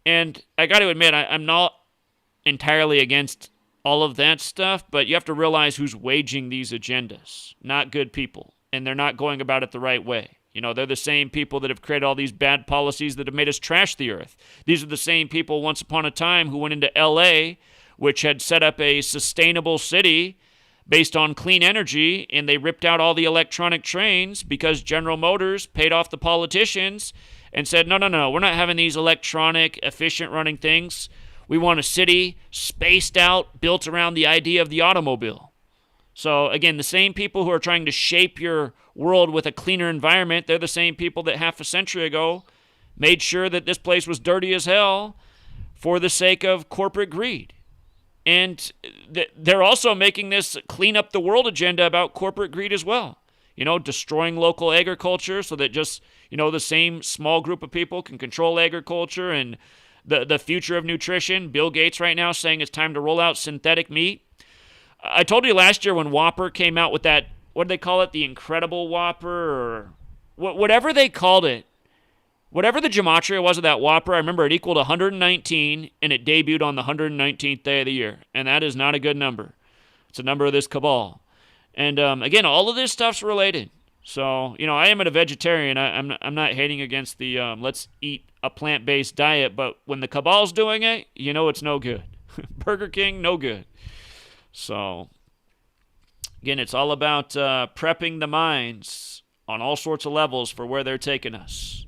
Speaker 1: And I got to admit, I'm not entirely against all of that stuff, but you have to realize who's waging these agendas. Not good people. And they're not going about it the right way. You know, they're the same people that have created all these bad policies that have made us trash the earth. These are the same people once upon a time who went into L.A., which had set up a sustainable city based on clean energy, and they ripped out all the electronic trains because General Motors paid off the politicians and said, no, we're not having these electronic, efficient running things. We want a city spaced out, built around the idea of the automobile. So, again, the same people who are trying to shape your world with a cleaner environment, they're the same people that half a century ago made sure that this place was dirty as hell for the sake of corporate greed. And they're also making this clean up the world agenda about corporate greed as well. You know, destroying local agriculture so that just, you know, the same small group of people can control agriculture and the future of nutrition. Bill Gates right now saying it's time to roll out synthetic meat. I told you last year when Whopper came out with that, what did they call it? The Incredible Whopper or whatever they called it. Whatever the gematria was of that Whopper, I remember it equaled 119, and it debuted on the 119th day of the year. And that is not a good number. It's a number of this cabal. And again, all of this stuff's related. So, you know, I am a vegetarian. I'm not hating against the let's eat a plant-based diet, but when the cabal's doing it, you know it's no good. Burger King, no good. So, again, it's all about prepping the minds on all sorts of levels for where they're taking us.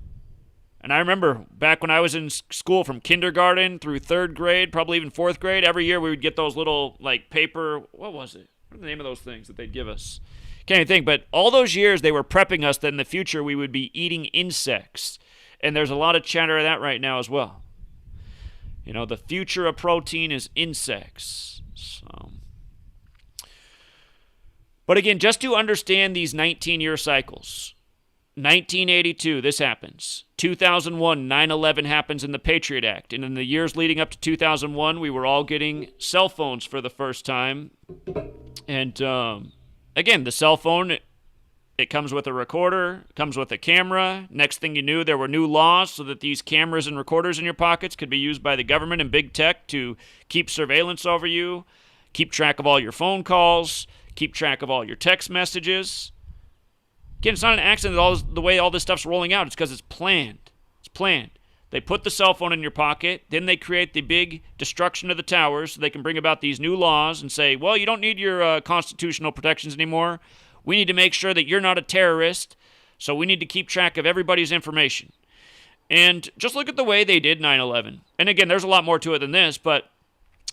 Speaker 1: And I remember back when I was in school from kindergarten through third grade, probably even fourth grade, every year we would get those little, like, paper, what was it? What are the name of those things that they'd give us? Can't even think, but all those years they were prepping us that in the future we would be eating insects. And there's a lot of chatter of that right now as well. You know, the future of protein is insects. So. But again, just to understand these 19-year cycles, 1982, this happens. 2001, 9/11 happens in the Patriot Act. And in the years leading up to 2001, we were all getting cell phones for the first time. And again, the cell phone, it comes with a recorder, it comes with a camera. Next thing you knew, there were new laws so that these cameras and recorders in your pockets could be used by the government and big tech to keep surveillance over you, keep track of all your phone calls, keep track of all your text messages. Again, it's not an accident that the way all this stuff's rolling out. It's because it's planned. It's planned. They put the cell phone in your pocket. Then they create the big destruction of the towers so they can bring about these new laws and say, well, you don't need your constitutional protections anymore. We need to make sure that you're not a terrorist, so we need to keep track of everybody's information. And just look at the way they did 9/11. And again, there's a lot more to it than this, but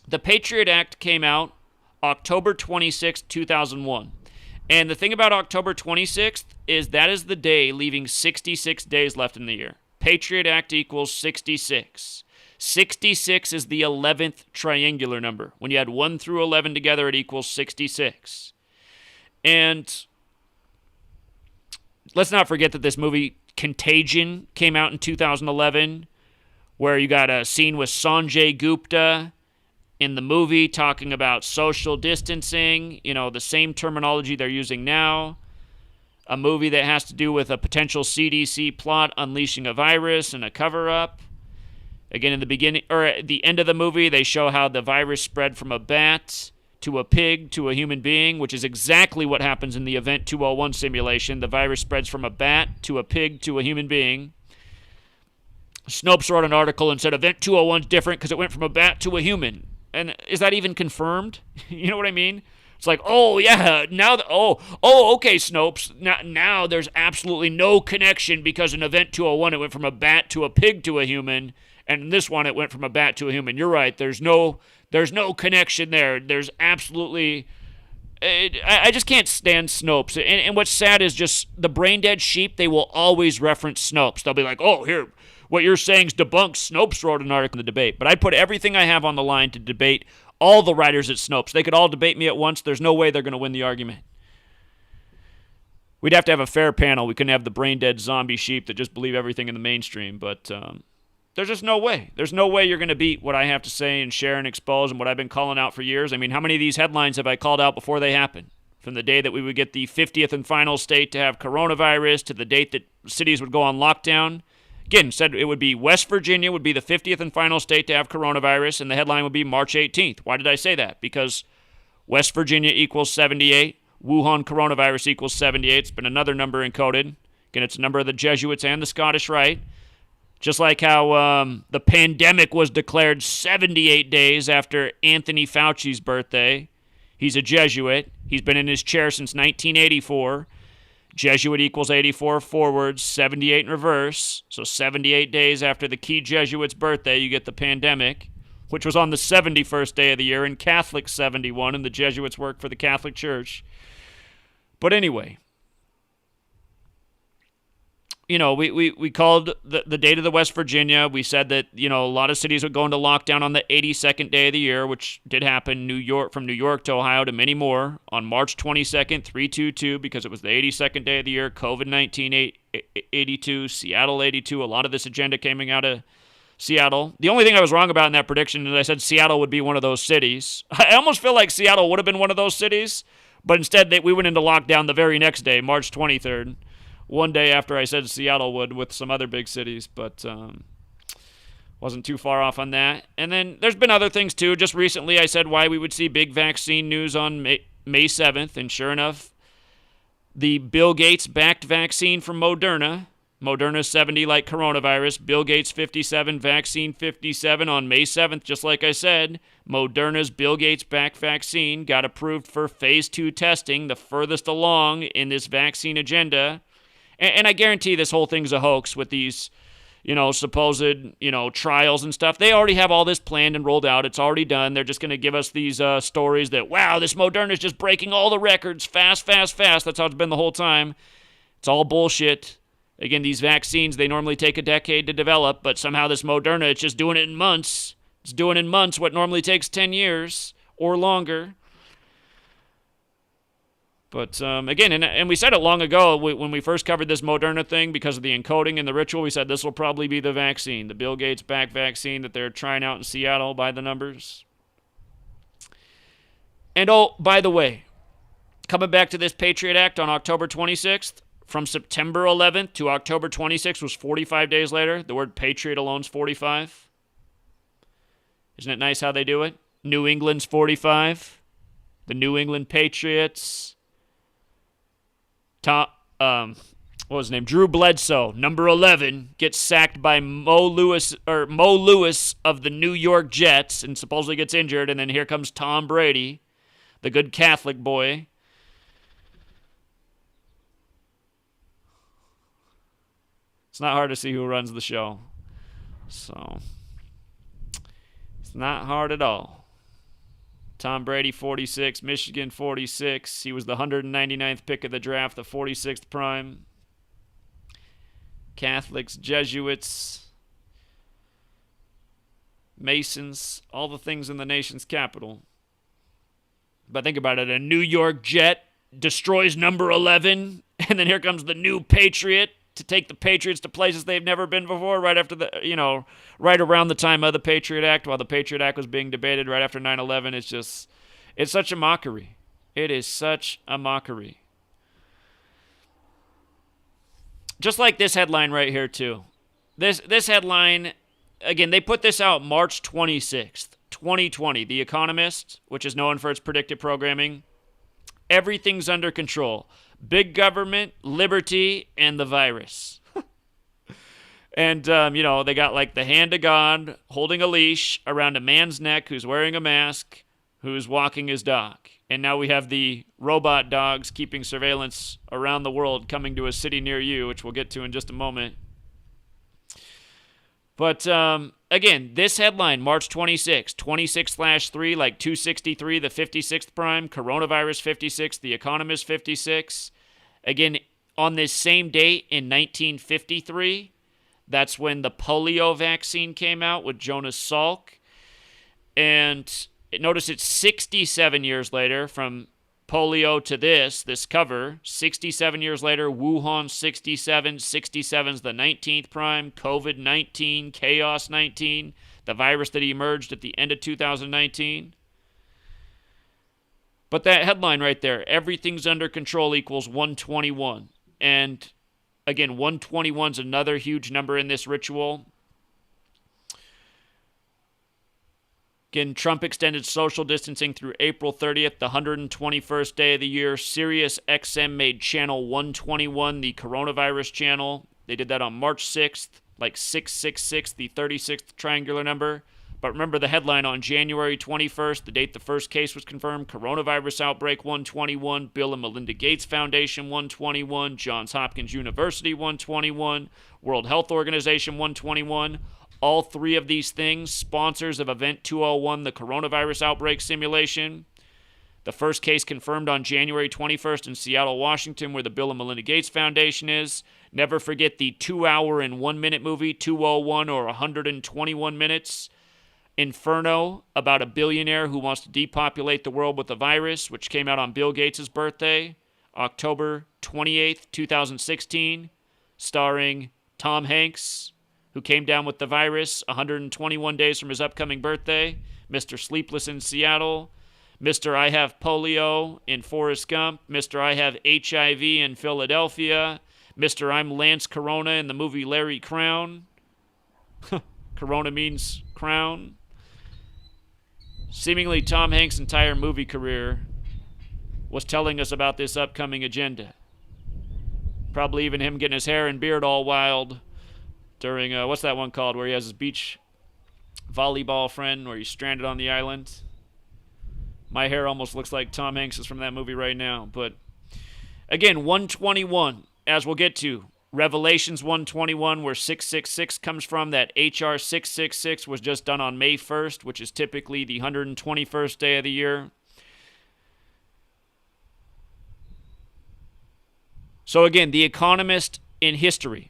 Speaker 1: the Patriot Act came out October 26, 2001. And the thing about October 26th is that is the day leaving 66 days left in the year. Patriot Act equals 66. 66 is the 11th triangular number. When you add 1 through 11 together, it equals 66. And let's not forget that this movie Contagion came out in 2011, where you got a scene with Sanjay Gupta in the movie talking about social distancing, the same terminology they're using now. A movie that has to do with a potential CDC plot unleashing a virus and a cover-up. Again, in the beginning, or at the end of the movie, they show how the virus spread from a bat to a pig to a human being, which is exactly what happens in the Event 201 simulation. The virus spreads from a bat to a pig to a human being. Snopes wrote an article and said Event 201 is different because it went from a bat to a human. And is that even confirmed? You know what I mean? It's like, oh, yeah, now, okay, Snopes. Now there's absolutely no connection because in Event 201 it went from a bat to a pig to a human, and in this one it went from a bat to a human. You're right. There's no connection there. There's absolutely... I just can't stand Snopes. And what's sad is just the brain-dead sheep, they will always reference Snopes. They'll be like, oh, here, what you're saying is debunked. Snopes wrote an article in the debate. But I'd put everything I have on the line to debate all the writers at Snopes. They could all debate me at once. There's no way they're going to win the argument. We'd have to have a fair panel. We couldn't have the brain-dead zombie sheep that just believe everything in the mainstream. But there's just no way. There's no way you're going to beat what I have to say and share and expose and what I've been calling out for years. I mean, how many of these headlines have I called out before they happen? From the day that we would get the 50th and final state to have coronavirus to the date that cities would go on lockdown. Again, said it would be West Virginia would be the 50th and final state to have coronavirus, and the headline would be March 18th. Why did I say that? Because West Virginia equals 78. Wuhan coronavirus equals 78. It's been another number encoded. Again, it's a number of the Jesuits and the Scottish Rite. Just like how the pandemic was declared 78 days after Anthony Fauci's birthday. He's a Jesuit. He's been in his chair since 1984. Jesuit equals 84 forwards, 78 in reverse. So 78 days after the key Jesuit's birthday, you get the pandemic, which was on the 71st day of the year in Catholic 71, and the Jesuits work for the Catholic Church. But anyway, we called the date of the West Virginia. We said that, a lot of cities would go into lockdown on the 82nd day of the year, which did happen. From New York to Ohio to many more on March 22nd, 322, because it was the 82nd day of the year. COVID-19, 82, Seattle, 82. A lot of this agenda coming out of Seattle. The only thing I was wrong about in that prediction is I said Seattle would be one of those cities. I almost feel like Seattle would have been one of those cities, but instead we went into lockdown the very next day, March 23rd. One day after I said Seattle would with some other big cities, but wasn't too far off on that. And then there's been other things too. Just recently I said why we would see big vaccine news on May 7th, and sure enough, the Bill Gates-backed vaccine from Moderna 70 like coronavirus, Bill Gates 57, vaccine 57 on May 7th, just like I said. Moderna's Bill Gates-backed vaccine got approved for phase 2 testing, the furthest along in this vaccine agenda. And I guarantee this whole thing's a hoax with these, supposed, trials and stuff. They already have all this planned and rolled out. It's already done. They're just going to give us these stories that, wow, this Moderna is just breaking all the records fast, fast, fast. That's how it's been the whole time. It's all bullshit. Again, these vaccines, they normally take a decade to develop, but somehow this Moderna, it's just doing it in months. It's doing in months what normally takes 10 years or longer. But again, and we said it long ago when we first covered this Moderna thing because of the encoding and the ritual, we said this will probably be the vaccine, the Bill Gates-backed vaccine that they're trying out in Seattle by the numbers. And oh, by the way, coming back to this Patriot Act on October 26th, from September 11th to October 26th was 45 days later. The word Patriot alone's 45. Isn't it nice how they do it? New England's 45. The New England Patriots... what was his name? Drew Bledsoe, number 11, gets sacked by Mo Lewis of the New York Jets and supposedly gets injured, and then here comes Tom Brady, the good Catholic boy. It's not hard to see who runs the show. So, it's not hard at all. Tom Brady, 46. Michigan, 46. He was the 199th pick of the draft, the 46th prime. Catholics, Jesuits. Masons, all the things in the nation's capital. But think about it, a New York jet destroys number 11, and then here comes the new Patriot to take the Patriots to places they've never been before, right after right around the time of the Patriot Act, while the Patriot Act was being debated right after 9/11. It's such a mockery. It is such a mockery. Just like this headline right here, too. This headline, again, they put this out March 26th, 2020. The Economist, which is known for its predictive programming. Everything's under control. Big government, liberty, and the virus. And, they got like the hand of God holding a leash around a man's neck who's wearing a mask, who's walking his dog. And now we have the robot dogs keeping surveillance around the world coming to a city near you, which we'll get to in just a moment. But, again, this headline, March 26, 26/3, like 263, the 56th prime, coronavirus 56, the Economist 56. Again, on this same date in 1953, that's when the polio vaccine came out with Jonas Salk. And notice it's 67 years later from polio to this cover. 67 years later, Wuhan 67. 67's the 19th prime, COVID-19, Chaos 19, the virus that emerged at the end of 2019. But that headline right there, everything's under control, equals 121. And again, 121's another huge number in this ritual. Again, Trump extended social distancing through April 30th, the 121st day of the year. Sirius XM made channel 121 the coronavirus channel. They did that on March 6th, like 666, the 36th triangular number. But remember the headline on January 21st, the date the first case was confirmed, coronavirus outbreak 121, Bill and Melinda Gates Foundation 121, Johns Hopkins University 121, World Health Organization 121. All three of these things, sponsors of Event 201, the coronavirus outbreak simulation. The first case confirmed on January 21st in Seattle, Washington, where the Bill and Melinda Gates Foundation is. Never forget the 2-hour and 1-minute movie, 201 or 121 minutes. Inferno, about a billionaire who wants to depopulate the world with a virus, which came out on Bill Gates' birthday, October 28th, 2016, starring Tom Hanks, who came down with the virus 121 days from his upcoming birthday, Mr. Sleepless in Seattle, Mr. I Have Polio in Forrest Gump, Mr. I Have HIV in Philadelphia, Mr. I'm Lance Corona in the movie Larry Crown. Corona means crown. Seemingly Tom Hanks' entire movie career was telling us about this upcoming agenda. Probably even him getting his hair and beard all wild during, what's that one called, where he has his beach volleyball friend, where he's stranded on the island. My hair almost looks like Tom Hanks is from that movie right now. But, again, 121, as we'll get to. Revelations 121, where 666 comes from, that HR 666 was just done on May 1st, which is typically the 121st day of the year. So, again, The Economist in history.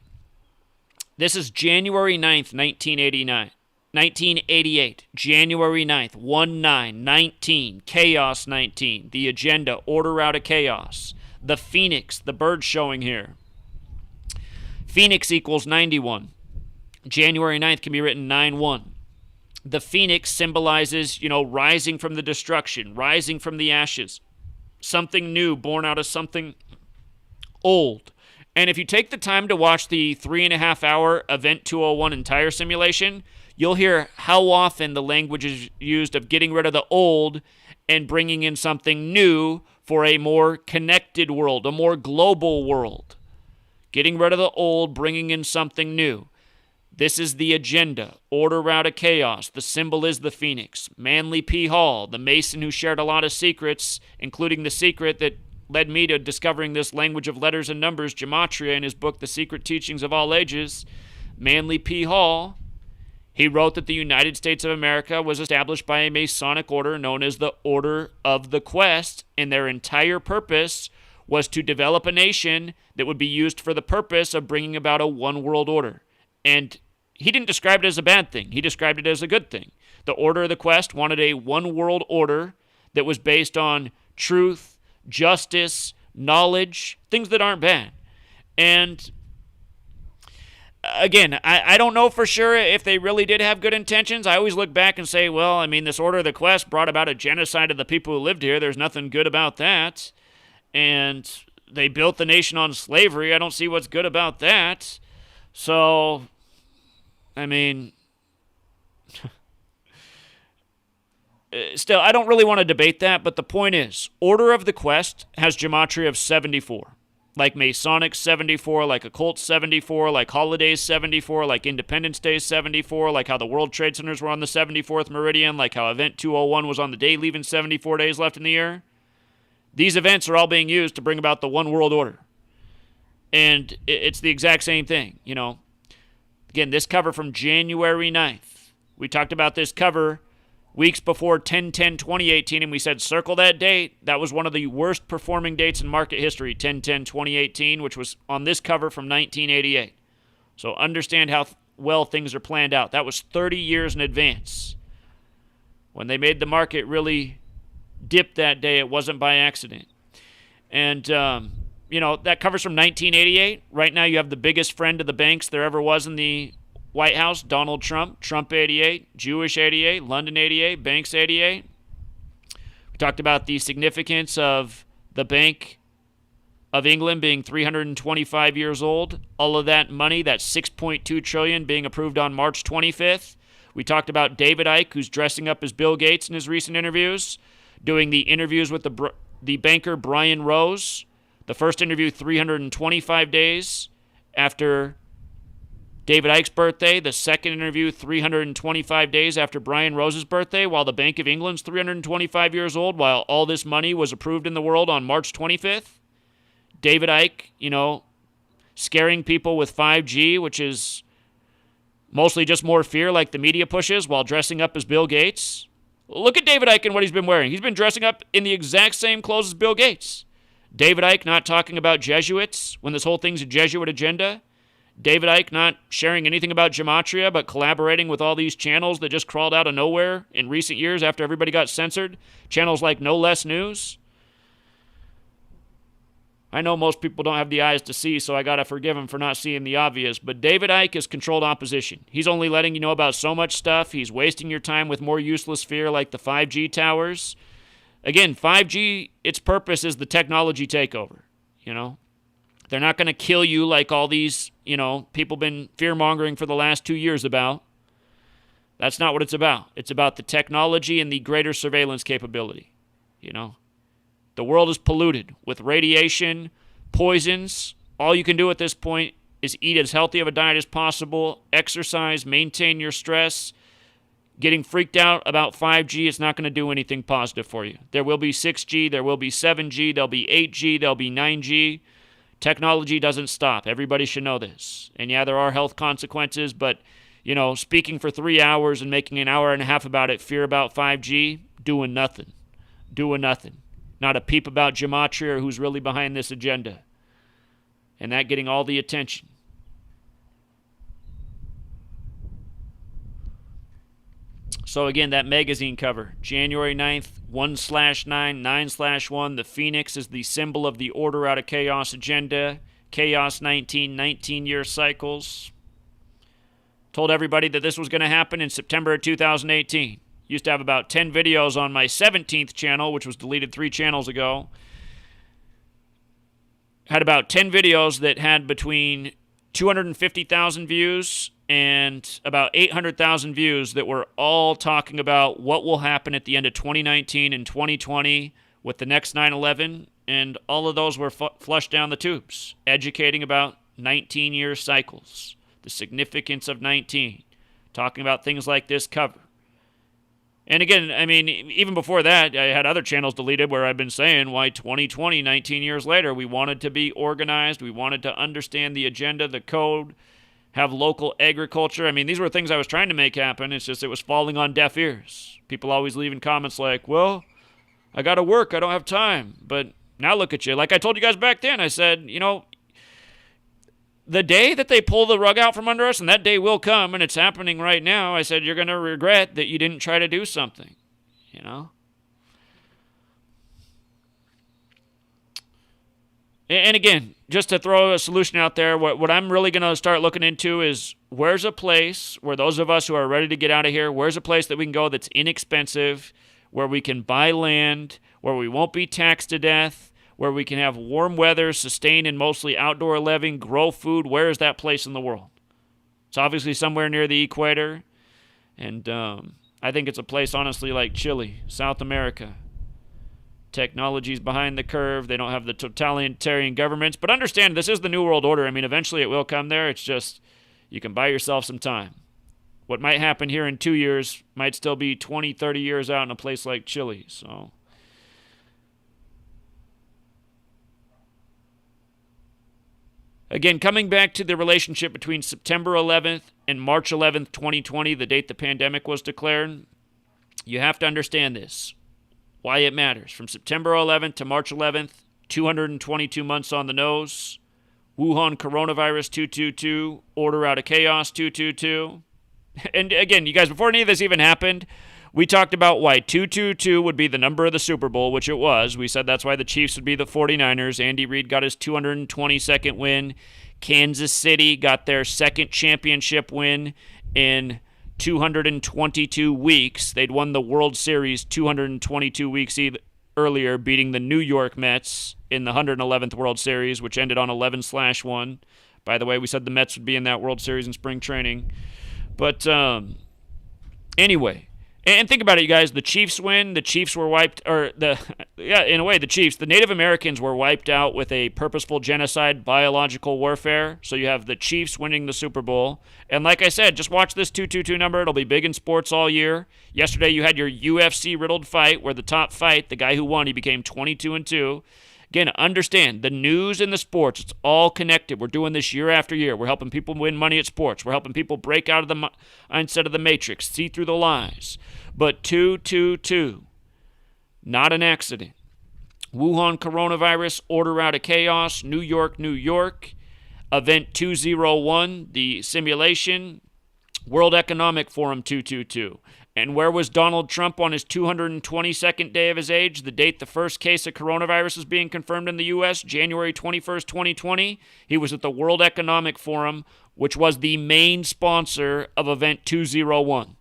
Speaker 1: This is January 9th, 1988. January 9th, 19, Chaos 19. The agenda, order out of chaos. The Phoenix, the bird showing here. Phoenix equals 91. January 9th can be written 9-1. The Phoenix symbolizes, rising from the destruction, rising from the ashes. Something new, born out of something old. And if you take the time to watch the 3.5-hour Event 201 entire simulation, you'll hear how often the language is used of getting rid of the old and bringing in something new for a more connected world, a more global world. Getting rid of the old, bringing in something new. This is the agenda. Order out of chaos. The symbol is the Phoenix. Manly P. Hall, the Mason who shared a lot of secrets, including the secret that led me to discovering this language of letters and numbers, GEMATRIA, in his book, The Secret Teachings of All Ages. Manly P. Hall, he wrote that the United States of America was established by a Masonic order known as the Order of the Quest, and their entire purpose was to develop a nation that would be used for the purpose of bringing about a one-world order. And he didn't describe it as a bad thing. He described it as a good thing. The Order of the Quest wanted a one world order that was based on truth, justice, knowledge, things that aren't bad. And again, I don't know for sure if they really did have good intentions. I always look back and say, well, I mean, this Order of the Quest brought about a genocide of the people who lived here. There's nothing good about that. And they built the nation on slavery. I don't see what's good about that. So, I mean, still, I don't really want to debate that, but the point is, Order of the Quest has gematria of 74. Like Masonic 74, like Occult 74, like Holidays 74, like Independence Day 74, like how the World Trade Centers were on the 74th meridian, like how Event 201 was on the day leaving 74 days left in the year. These events are all being used to bring about the one world order. And it's the exact same thing, you know. Again, this cover from January 9th. We talked about this cover weeks before 10/10/2018, and we said circle that date. That was one of the worst performing dates in market history, 10/10/2018, which was on this cover from 1988. So understand how well things are planned out. That was 30 years in advance. When they made the market really dip that day, it wasn't by accident. And, that covers from 1988. Right now you have the biggest friend of the banks there ever was in the White House, Donald Trump, Trump 88, Jewish 88, London 88, Banks 88. We talked about the significance of the Bank of England being 325 years old. All of that money, that $6.2 trillion being approved on March 25th. We talked about David Icke, who's dressing up as Bill Gates in his recent interviews, doing the interviews with the banker Brian Rose. The first interview 325 days after David Icke's birthday, the second interview 325 days after Brian Rose's birthday, while the Bank of England's 325 years old, while all this money was approved in the world on March 25th. David Icke, scaring people with 5G, which is mostly just more fear like the media pushes, while dressing up as Bill Gates. Look at David Icke and what he's been wearing. He's been dressing up in the exact same clothes as Bill Gates. David Icke not talking about Jesuits when this whole thing's a Jesuit agenda. David Icke not sharing anything about gematria, but collaborating with all these channels that just crawled out of nowhere in recent years after everybody got censored. Channels like No Less News. I know most people don't have the eyes to see, so I gotta forgive him for not seeing the obvious, but David Icke is controlled opposition. He's only letting you know about so much stuff. He's wasting your time with more useless fear like the 5G towers. Again, 5G, its purpose is the technology takeover, They're not going to kill you like all these, people been fear-mongering for the last 2 years about. That's not what it's about. It's about the technology and the greater surveillance capability, The world is polluted with radiation, poisons. All you can do at this point is eat as healthy of a diet as possible, exercise, maintain your stress. Getting freaked out about 5G is not going to do anything positive for you. There will be 6G, there will be 7G, there'll be 8G, there'll be 9G. Technology doesn't stop. Everybody should know this. And yeah, there are health consequences, but, speaking for 3 hours and making an hour and a half about it, fear about 5G, doing nothing. Doing nothing. Not a peep about gematria or who's really behind this agenda. And that getting all the attention. So again, that magazine cover, January 9th, 1/9, 9/1. The Phoenix is the symbol of the Order out of Chaos agenda. Chaos 19, 19-year cycles. Told everybody that this was going to happen in September of 2018. Used to have about 10 videos on my 17th channel, which was deleted 3 channels ago. Had about 10 videos that had between 250,000 views and about 800,000 views that were all talking about what will happen at the end of 2019 and 2020 with the next 9/11, and all of those were flushed down the tubes, educating about 19-year cycles, the significance of 19, talking about things like this cover. And again, even before that, I had other channels deleted where I've been saying why 2020, 19 years later, we wanted to be organized, we wanted to understand the agenda, the code, have local agriculture. These were things I was trying to make happen. It's just it was falling on deaf ears. People always leaving comments like, well, I got to work. I don't have time. But now look at you. Like I told you guys back then, I said, the day that they pull the rug out from under us, and that day will come, and it's happening right now, I said, you're going to regret that you didn't try to do something, you know? And again, just to throw a solution out there, what I'm really going to start looking into is where's a place where those of us who are ready to get out of here, where's a place that we can go that's inexpensive, where we can buy land, where we won't be taxed to death, where we can have warm weather, sustain and mostly outdoor living, grow food. Where is that place in the world? It's obviously somewhere near the equator. And I think it's a place, honestly, like Chile, South America. Technology's behind the curve. They don't have the totalitarian governments. But understand, this is the New World Order. I mean, eventually it will come there. It's just, you can buy yourself some time. What might happen here in 2 years might still be 20, 30 years out in a place like Chile. So, again, coming back to the relationship between September 11th and March 11th, 2020, the date the pandemic was declared, you have to understand this. Why it matters. From September 11th to March 11th, 222 months on the nose. Wuhan coronavirus 222, order out of chaos 222. And again, you guys, before any of this even happened, we talked about why 222 would be the number of the Super Bowl, which it was. We said that's why the Chiefs would be the 49ers. Andy Reid got his 222nd win. Kansas City got their second championship win in 222 weeks. They'd won the World Series 222 weeks earlier, beating the New York Mets in the 111th World Series, which ended on 11/1. By the way, we said the Mets would be in that World Series in spring training. But anyway, and think about it, you guys. The Chiefs win. The Chiefs were wiped, in a way, the Chiefs. The Native Americans were wiped out with a purposeful genocide, biological warfare. So you have the Chiefs winning the Super Bowl. And like I said, just watch this 222 number. It'll be big in sports all year. Yesterday you had your UFC-riddled fight where the top fight, the guy who won, he became 22-2. Again, understand, the news and the sports, it's all connected. We're doing this year after year. We're helping people win money at sports. We're helping people break out of the mindset of the matrix, see through the lies. But 222, not an accident. Wuhan coronavirus, order out of chaos, New York, New York. Event 201, the simulation, World Economic Forum 222. And where was Donald Trump on his 222nd day of his age, the date the first case of coronavirus is being confirmed in the U.S., January 21st, 2020? He was at the World Economic Forum, which was the main sponsor of Event 201.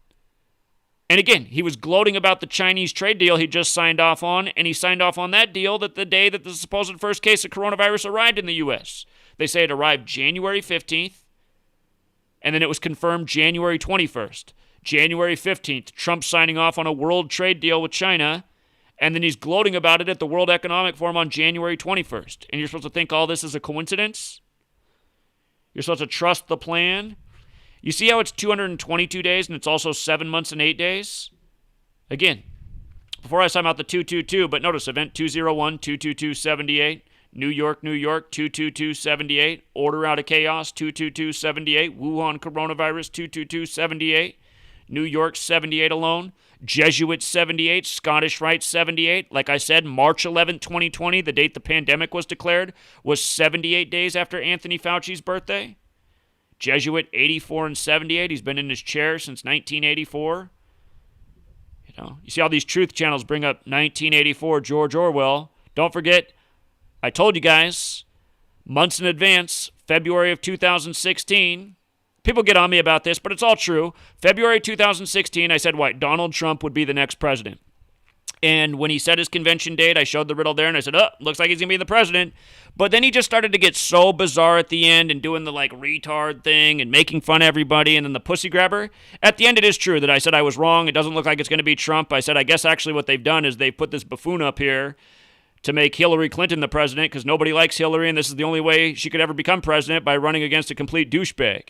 Speaker 1: And again, he was gloating about the Chinese trade deal he just signed off on, and he signed off on that deal that the day that the supposed first case of coronavirus arrived in the U.S. They say it arrived January 15th, and then it was confirmed January 21st. January 15th, Trump signing off on a world trade deal with China, and then he's gloating about it at the World Economic Forum on January 21st. And you're supposed to think all this is a coincidence? You're supposed to trust the plan? You see how it's 222 days and it's also 7 months and 8 days? Again, before I was talking about the 222, but notice event 201, 22278, New York, New York, 22278, order out of chaos, 22278, Wuhan coronavirus, 22278, New York, 78 alone, Jesuit, 78, Scottish Rite, 78. Like I said, March 11, 2020, the date the pandemic was declared, was 78 days after Anthony Fauci's birthday. Jesuit, 84 and 78. He's been in his chair since 1984. You see how these truth channels bring up 1984 George Orwell. Don't forget, I told you guys, months in advance, February of 2016. People get on me about this, but it's all true. February 2016, I said, Donald Trump would be the next president. And when he set his convention date, I showed the riddle there, and I said, looks like he's going to be the president. But then he just started to get so bizarre at the end and doing the, retard thing and making fun of everybody and then the pussy grabber. At the end, it is true that I said I was wrong. It doesn't look like it's going to be Trump. I said, I guess actually what they've done is they've put this buffoon up here to make Hillary Clinton the president because nobody likes Hillary, and this is the only way she could ever become president, by running against a complete douchebag.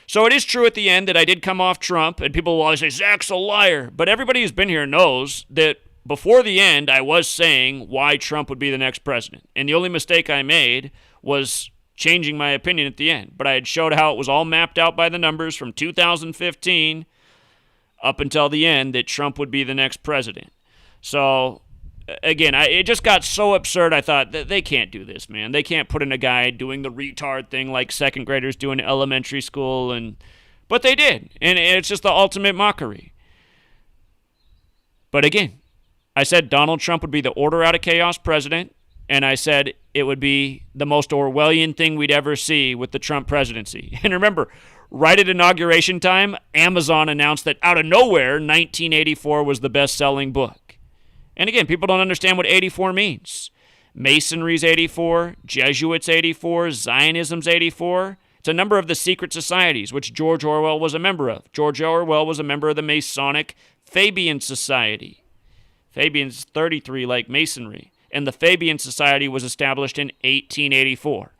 Speaker 1: So it is true at the end that I did come off Trump, and people will always say, Zach's a liar. But everybody who's been here knows that before the end, I was saying why Trump would be the next president. And the only mistake I made was changing my opinion at the end. But I had showed how it was all mapped out by the numbers from 2015 up until the end that Trump would be the next president. So again, it just got so absurd. I thought that they can't do this, man. They can't put in a guy doing the retard thing like second graders do in elementary school, but they did, and it's just the ultimate mockery. But again, I said Donald Trump would be the order out of chaos president, and I said it would be the most Orwellian thing we'd ever see with the Trump presidency. And remember, right at inauguration time, Amazon announced that out of nowhere, 1984 was the best-selling book. And again, people don't understand what 84 means. Masonry's 84, Jesuits 84, Zionism's 84. It's a number of the secret societies, which George Orwell was a member of. George Orwell was a member of the Masonic Fabian Society. Fabian's 33 like Masonry. And the Fabian Society was established in 1884.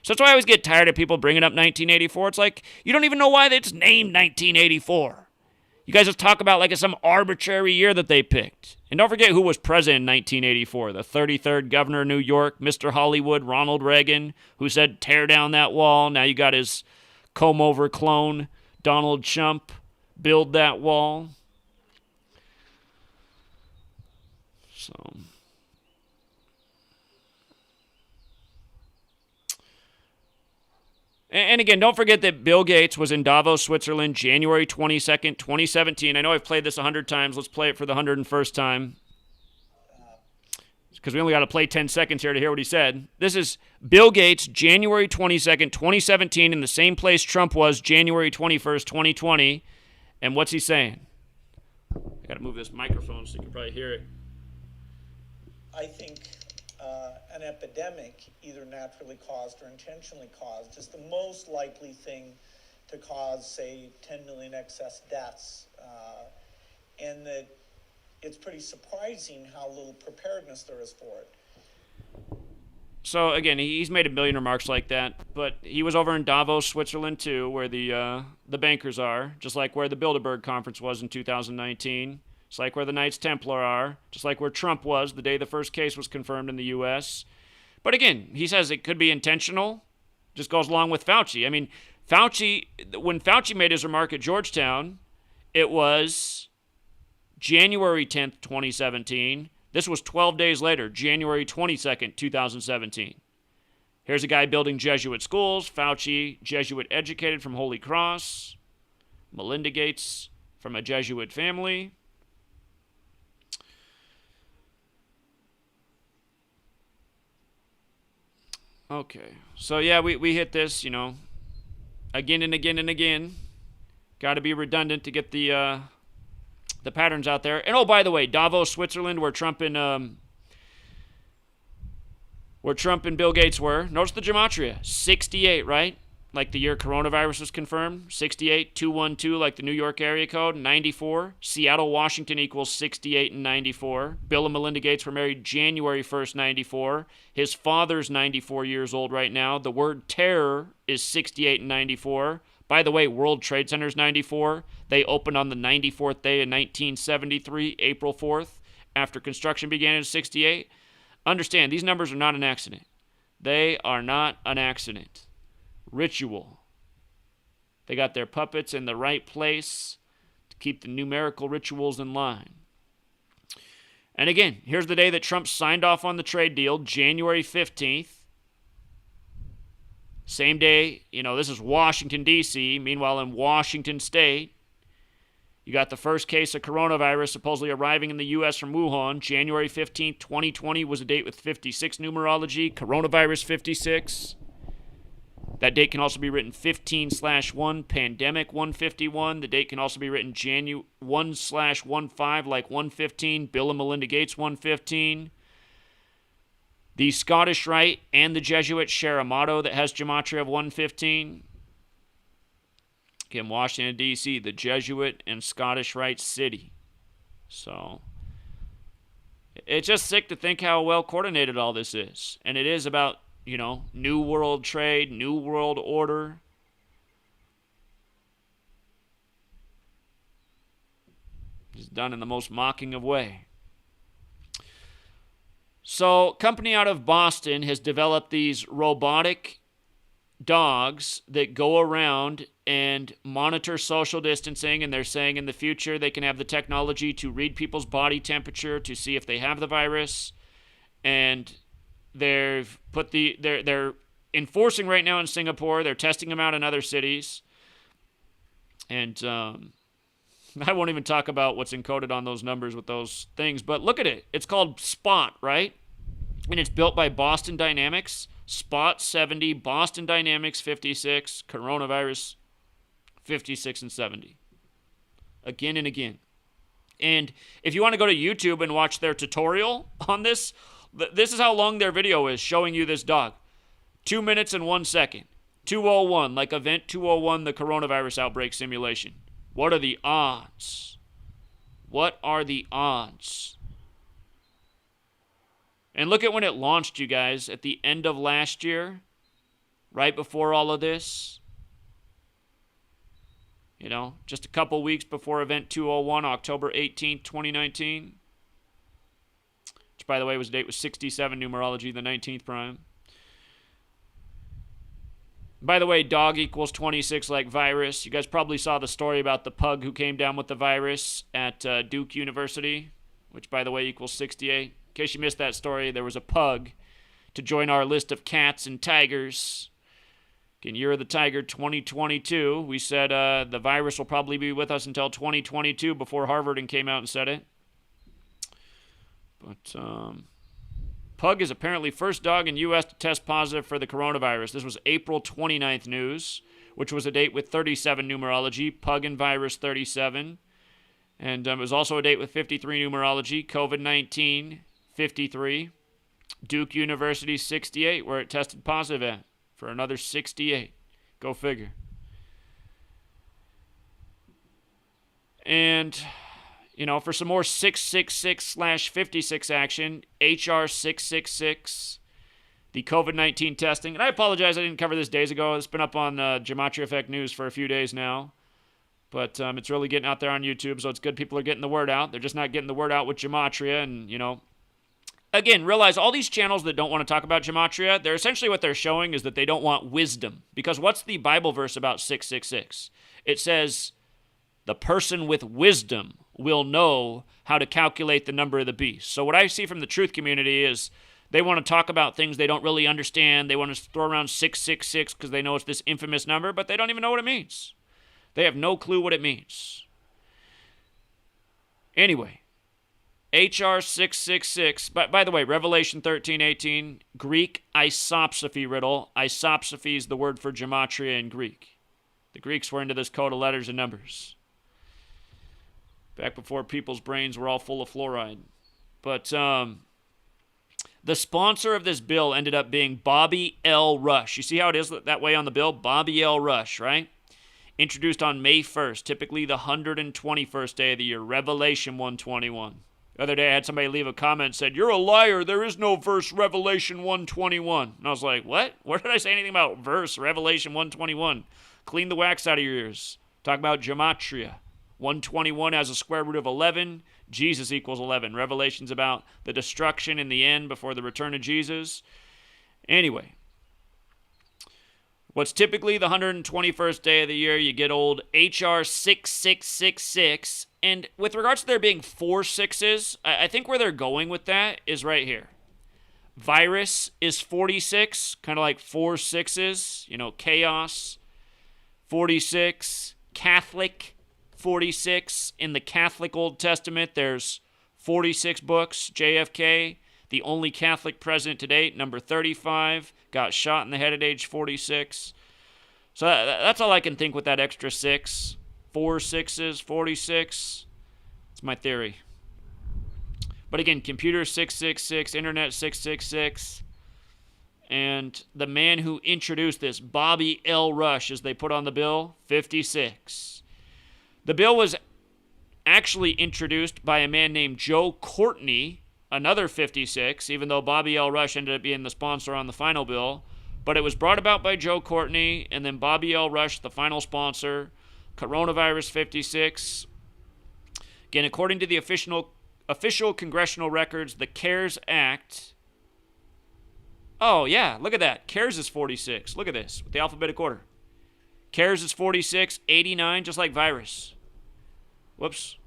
Speaker 1: So that's why I always get tired of people bringing up 1984. It's like, you don't even know why it's named 1984. You guys just talk about like it's some arbitrary year that they picked. And don't forget who was president in 1984. The 33rd governor of New York, Mr. Hollywood, Ronald Reagan, who said, tear down that wall. Now you got his comb-over clone, Donald Trump, build that wall. So... And again, don't forget that Bill Gates was in Davos, Switzerland, January 22nd, 2017. I know I've played this 100 times. Let's play it for the 101st time. Because we only got to play 10 seconds here to hear what he said. This is Bill Gates, January 22nd, 2017, in the same place Trump was January 21st, 2020. And what's he saying? I got to move this microphone so you can probably hear it.
Speaker 2: I think an epidemic, either naturally caused or intentionally caused, is the most likely thing to cause, say, 10 million excess deaths. And that it's pretty surprising how little preparedness there is for it.
Speaker 1: So, again, he's made a million remarks like that, but he was over in Davos, Switzerland, too, where the bankers are, just like where the Bilderberg Conference was in 2019. It's like where the Knights Templar are, just like where Trump was the day the first case was confirmed in the U.S. But again, he says it could be intentional, just goes along with Fauci. I mean, when Fauci made his remark at Georgetown, it was January 10th, 2017. This was 12 days later, January 22nd, 2017. Here's a guy building Jesuit schools, Fauci, Jesuit educated from Holy Cross, Melinda Gates from a Jesuit family. Okay, so yeah, we hit this, again and again and again. Got to be redundant to get the patterns out there. And oh, by the way, Davos, Switzerland, where Trump and Bill Gates were. Notice the gematria, 68, right? Like the year coronavirus was confirmed, 68, 212, like the New York area code, 94. Seattle, Washington equals 68 and 94. Bill and Melinda Gates were married January 1st, 94. His father's 94 years old right now. The word terror is 68 and 94. By the way, World Trade Center's 94. They opened on the 94th day of 1973, April 4th, after construction began in 68. Understand, these numbers are not an accident. They are not an accident. Ritual. They got their puppets in the right place to keep the numerical rituals in line. And again, here's the day that Trump signed off on the trade deal, January 15th. Same day, this is Washington, D.C. Meanwhile, in Washington State, you got the first case of coronavirus supposedly arriving in the U.S. from Wuhan. January 15th, 2020 was a date with 56 numerology, coronavirus 56. That date can also be written 15/1, pandemic 151. The date can also be written 1/15, like 115, Bill and Melinda Gates 115. The Scottish Rite and the Jesuits share a motto that has gematria of 115. Again, Washington, D.C., the Jesuit and Scottish Rite city. So, it's just sick to think how well coordinated all this is. And it is about new world trade, new world order. It's done in the most mocking of way. So, a company out of Boston has developed these robotic dogs that go around and monitor social distancing, and they're saying in the future they can have the technology to read people's body temperature to see if they have the virus. And they've put they're enforcing right now in Singapore. They're testing them out in other cities. And I won't even talk about what's encoded on those numbers with those things, but look at it. It's called Spot, right? And it's built by Boston Dynamics. Spot 70, Boston Dynamics 56, coronavirus 56 and 70. Again and again. And if you want to go to YouTube and watch their tutorial on this, this is how long their video is showing you this dog. 2 minutes and 1 second. 201, like Event 201, the coronavirus outbreak simulation. What are the odds? What are the odds? And look at when it launched, you guys, at the end of last year, right before all of this. You know, just a couple weeks before Event 201, October 18th, 2019. Which, by the way, was a date with 67 numerology, the 19th prime. By the way, dog equals 26 like virus. You guys probably saw the story about the pug who came down with the virus at Duke University, which, by the way, equals 68. In case you missed that story, there was a pug to join our list of cats and tigers. In Year of the Tiger 2022, we said the virus will probably be with us until 2022 before Harvard came out and said it. But pug is apparently first dog in U.S. to test positive for the coronavirus. This was April 29th news, which was a date with 37 numerology, pug and virus 37. And it was also a date with 53 numerology, COVID-19 53, Duke University 68, where it tested positive at for another 68. Go figure. And, you know, for some more 666/56 action, HR 666, the COVID-19 testing. And I apologize, I didn't cover this days ago. It's been up on GEMATRIA Effect News for a few days now. But it's really getting out there on YouTube, so it's good people are getting the word out. They're just not getting the word out with Gematria. And, you know, again, realize all these channels that don't want to talk about Gematria, they're essentially what they're showing is that they don't want wisdom. Because what's the Bible verse about 666? It says, the person with wisdom will know how to calculate the number of the beast. So what I see from the truth community is they want to talk about things they don't really understand. They want to throw around 666 because they know it's this infamous number, but they don't even know what it means. They have no clue what it means. Anyway, HR 666. By the way, Revelation 13:18, Greek isopsophy riddle. Isopsophy is the word for gematria in Greek. The Greeks were into this code of letters and numbers. Back before people's brains were all full of fluoride. But the sponsor of this bill ended up being Bobby L. Rush. You see how it is that way on the bill? Bobby L. Rush, right? Introduced on May 1st, typically the 121st day of the year, Revelation 121. The other day I had somebody leave a comment and said, "You're a liar, there is no verse Revelation 121. And I was like, what? Where did I say anything about verse Revelation 121? Clean the wax out of your ears. Talk about gematria. 121 has a square root of 11. Jesus equals 11. Revelation's about the destruction in the end before the return of Jesus. Anyway, what's typically the 121st day of the year, you get old HR 6666. And with regards to there being 4 sixes, I think where they're going with that is right here. Virus is 46, kind of like 4 sixes, you know, chaos, 46, Catholic, 46. In the Catholic Old Testament, there's 46 books. JFK, the only Catholic president to date, number 35, got shot in the head at age 46. So that's all I can think with that extra 6. 4 sixes, 46. That's my theory. But again, computer 666, internet 666. And the man who introduced this, Bobby L. Rush, as they put on the bill, 56. The bill was actually introduced by a man named Joe Courtney, another 56, even though Bobby L. Rush ended up being the sponsor on the final bill. But it was brought about by Joe Courtney, and then Bobby L. Rush, the final sponsor, coronavirus 56. Again, according to the official congressional records, the CARES Act Oh, yeah, look at that. CARES is 46. Look at this with the alphabetic order. CARES is 46, 89, just like virus. Whoops.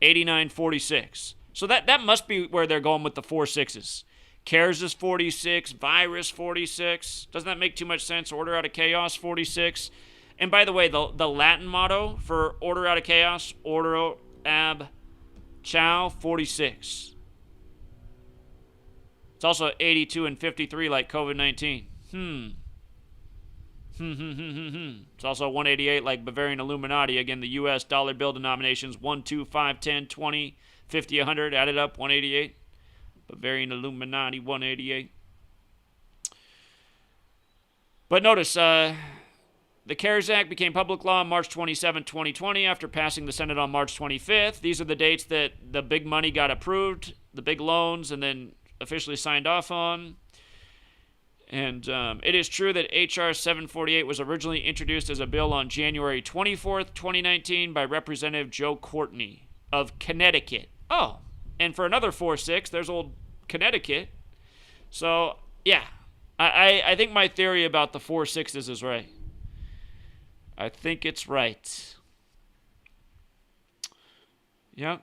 Speaker 1: 89, 46. So that must be where they're going with the 4 6s. CARES is 46, virus 46. Doesn't that make too much sense? Order out of chaos 46. And by the way, the Latin motto for order out of chaos, order ab chao 46. It's also 82 and 53 like COVID-19. It's also 188 like Bavarian Illuminati. Again, the U.S. dollar bill denominations 1, 2, 5, 10, 20, 50, 100. Added up, 188. Bavarian Illuminati, 188. But notice, the CARES Act became public law on March 27, 2020 after passing the Senate on March 25th. These are the dates that the big money got approved, the big loans, and then officially signed off on. And it is true that H.R. 748 was originally introduced as a bill on January 24th, 2019 by Representative Joe Courtney of Connecticut. Oh, and for another 4-6, there's old Connecticut. So, yeah, I think my theory about the 4 6s is right. I think it's right. Yep.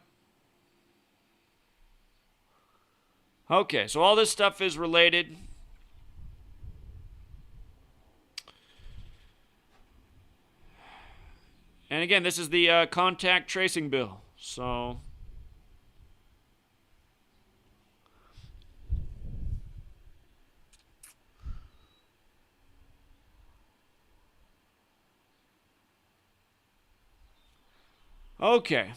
Speaker 1: Okay, so all this stuff is related. And again, this is the contact tracing bill. So, okay.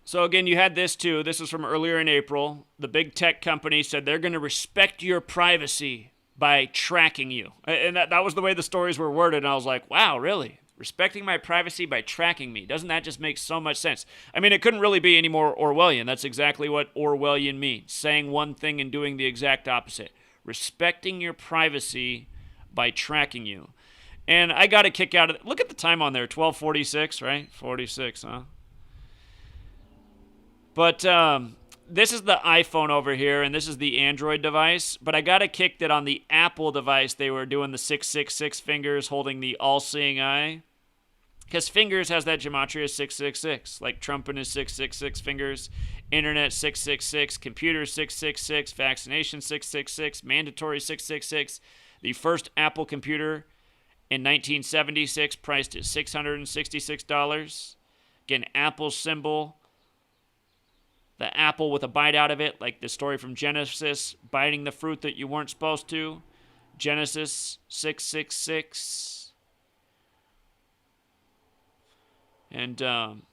Speaker 1: So again, you had this too. This is from earlier in April. The big tech company said they're going to respect your privacy by tracking you. And that was the way the stories were worded. And I was like, wow, really? Respecting my privacy by tracking me. Doesn't that just make so much sense? I mean, it couldn't really be any more Orwellian. That's exactly what Orwellian means. Saying one thing and doing the exact opposite. Respecting your privacy by tracking you. And I got a kick out of it. Look at the time on there. 12:46, right? 46, huh? But this is the iPhone over here, and this is the Android device. But I got a kick that on the Apple device, they were doing the 666 fingers holding the all-seeing eye. Because fingers has that gematria 666. Like Trump and his 666 fingers. Internet 666. Computer 666. Vaccination 666. Mandatory 666. The first Apple computer in 1976 priced at $666. Again, Apple symbol. The apple with a bite out of it, like the story from Genesis, biting the fruit that you weren't supposed to. Genesis 666. And Sundar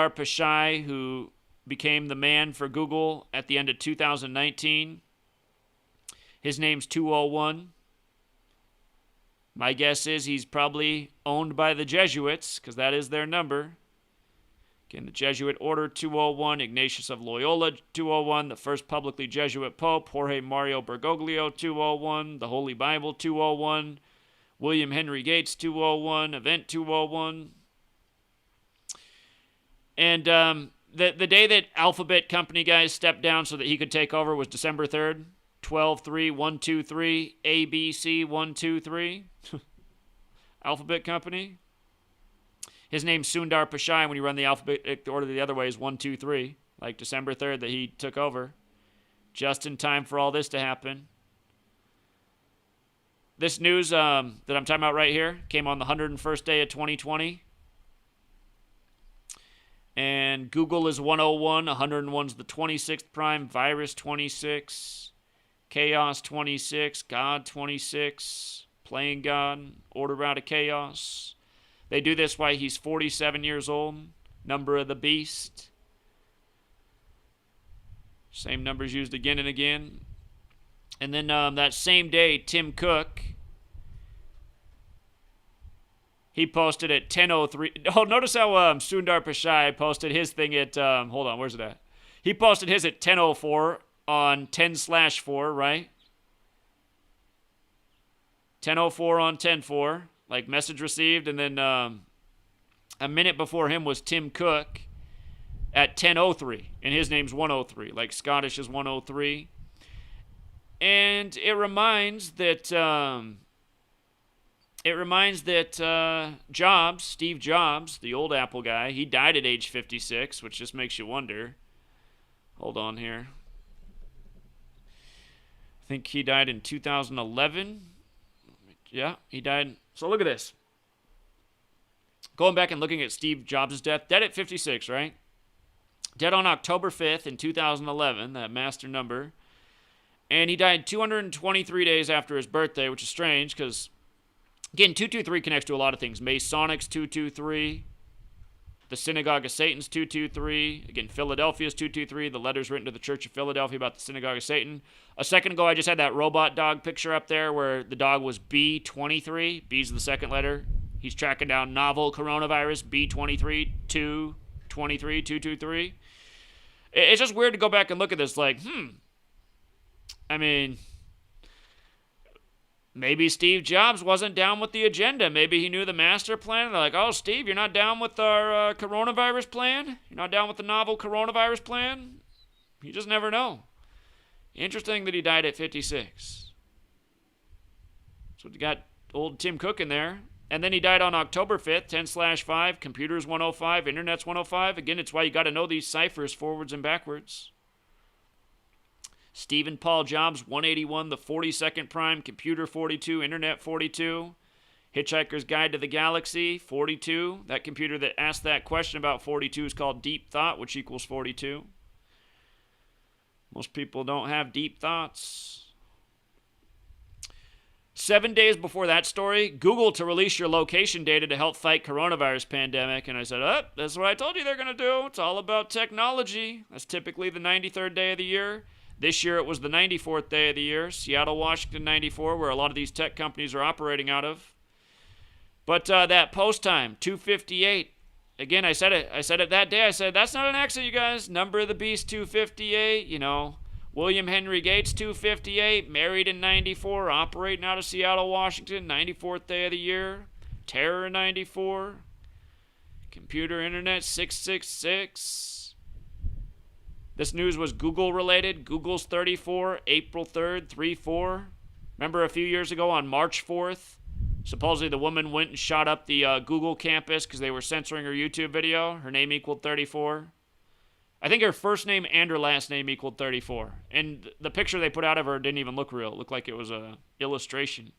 Speaker 1: Pichai, who became the man for Google at the end of 2019. His name's 201. My guess is he's probably owned by the Jesuits, because that is their number. Again, the Jesuit Order 201, Ignatius of Loyola 201, the first publicly Jesuit Pope, Jorge Mario Bergoglio 201, the Holy Bible 201, William Henry Gates 201, Event 201. And the day that Alphabet Company guys stepped down so that he could take over was December 3rd, 12-3-1-2-3, ABC-1-2-3. Alphabet Company. His name's Sundar Pichai. When you run the alphabet order the other way is 1, 2, 3. Like December 3rd that he took over. Just in time for all this to happen. This news that I'm talking about right here came on the 101st day of 2020. And Google is 101. 101's the 26th prime. Virus 26. Chaos 26. God 26. Playing God. Order out of chaos. They do this while he's 47 years old. Number of the beast. Same numbers used again and again. And then that same day, Tim Cook, he posted at 10:03. Oh, notice how Sundar Pichai posted his thing at, hold on, where's it at? He posted his at 10:04 on 10/4, right? 10:04 on 10/4. Like message received, and then a minute before him was Tim Cook at 10:03, and his name's 103. Like Scottish is 103. And it reminds that Jobs, Steve Jobs, the old Apple guy, he died at age 56, which just makes you wonder. Hold on here. I think he died in 2011. Yeah, he died. So look at this. Going back and looking at Steve Jobs' death, dead at 56, right? Dead on October 5th in 2011, that master number. And he died 223 days after his birthday, which is strange because, again, 223 connects to a lot of things. Masonics 223, the Synagogue of Satan's 223, again, Philadelphia's 223, the letters written to the Church of Philadelphia about the Synagogue of Satan. A second ago, I just had that robot dog picture up there where the dog was B23. B's the second letter. He's tracking down novel coronavirus, B23, 223. It's just weird to go back and look at this like, I mean, maybe Steve Jobs wasn't down with the agenda. Maybe he knew the master plan. They're like, oh, Steve, you're not down with our coronavirus plan? You're not down with the novel coronavirus plan? You just never know. Interesting that he died at 56. So you got old Tim Cook in there. And then he died on October 5th, 10/5, computers 105, internet's 105. Again, it's why you got to know these ciphers forwards and backwards. Stephen Paul Jobs, 181, the 42nd prime, computer 42, internet 42. Hitchhiker's Guide to the Galaxy, 42. That computer that asked that question about 42 is called Deep Thought, which equals 42. Most people don't have deep thoughts. 7 days before that story, Google to release your location data to help fight coronavirus pandemic. And I said, that's what I told you they're going to do. It's all about technology. That's typically the 93rd day of the year. This year it was the 94th day of the year. Seattle, Washington, 94, where a lot of these tech companies are operating out of. But that post time, 2:58. Again, I said it that day. I said, that's not an accident, you guys. Number of the beast, 258, William Henry Gates, 258, married in 94, operating out of Seattle, Washington, 94th day of the year. Terror, 94. Computer internet, 666. This news was Google related. Google's 34, April 3rd, 34. Remember a few years ago on March 4th, supposedly the woman went and shot up the Google campus because they were censoring her YouTube video. Her name equaled 34. I think her first name and her last name equaled 34. And the picture they put out of her didn't even look real. It looked like it was a illustration.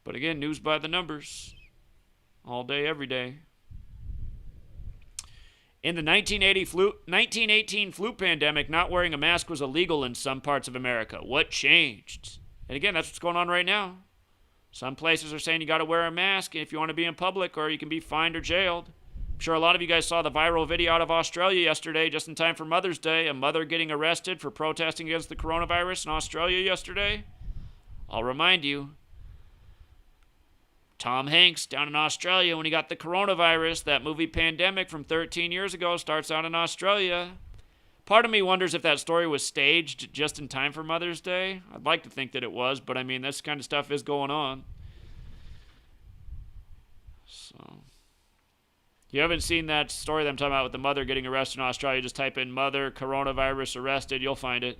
Speaker 1: But again, news by the numbers. All day, every day. In the 1918 flu pandemic, not wearing a mask was illegal in some parts of America. What changed? And again, that's what's going on right now. Some places are saying you got to wear a mask if you want to be in public, or you can be fined or jailed. I'm sure a lot of you guys saw the viral video out of Australia yesterday, just in time for Mother's Day. A mother getting arrested for protesting against the coronavirus in Australia yesterday. I'll remind you, Tom Hanks down in Australia when he got the coronavirus, that movie Pandemic from 13 years ago starts out in Australia. Part of me wonders if that story was staged just in time for Mother's Day. I'd like to think that it was, but I mean, this kind of stuff is going on. So, if you haven't seen that story that I'm talking about with the mother getting arrested in Australia, just type in mother, coronavirus, arrested, you'll find it.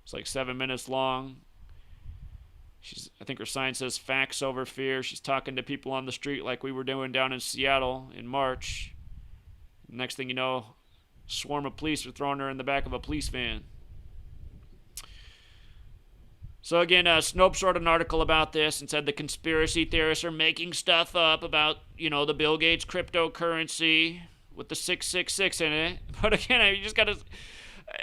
Speaker 1: It's like 7 minutes long. I think her sign says facts over fear. She's talking to people on the street like we were doing down in Seattle in March. Next thing you know, a swarm of police are throwing her in the back of a police van. So again, Snopes wrote an article about this and said the conspiracy theorists are making stuff up about, the Bill Gates cryptocurrency with the 666 in it. But again, you just got to...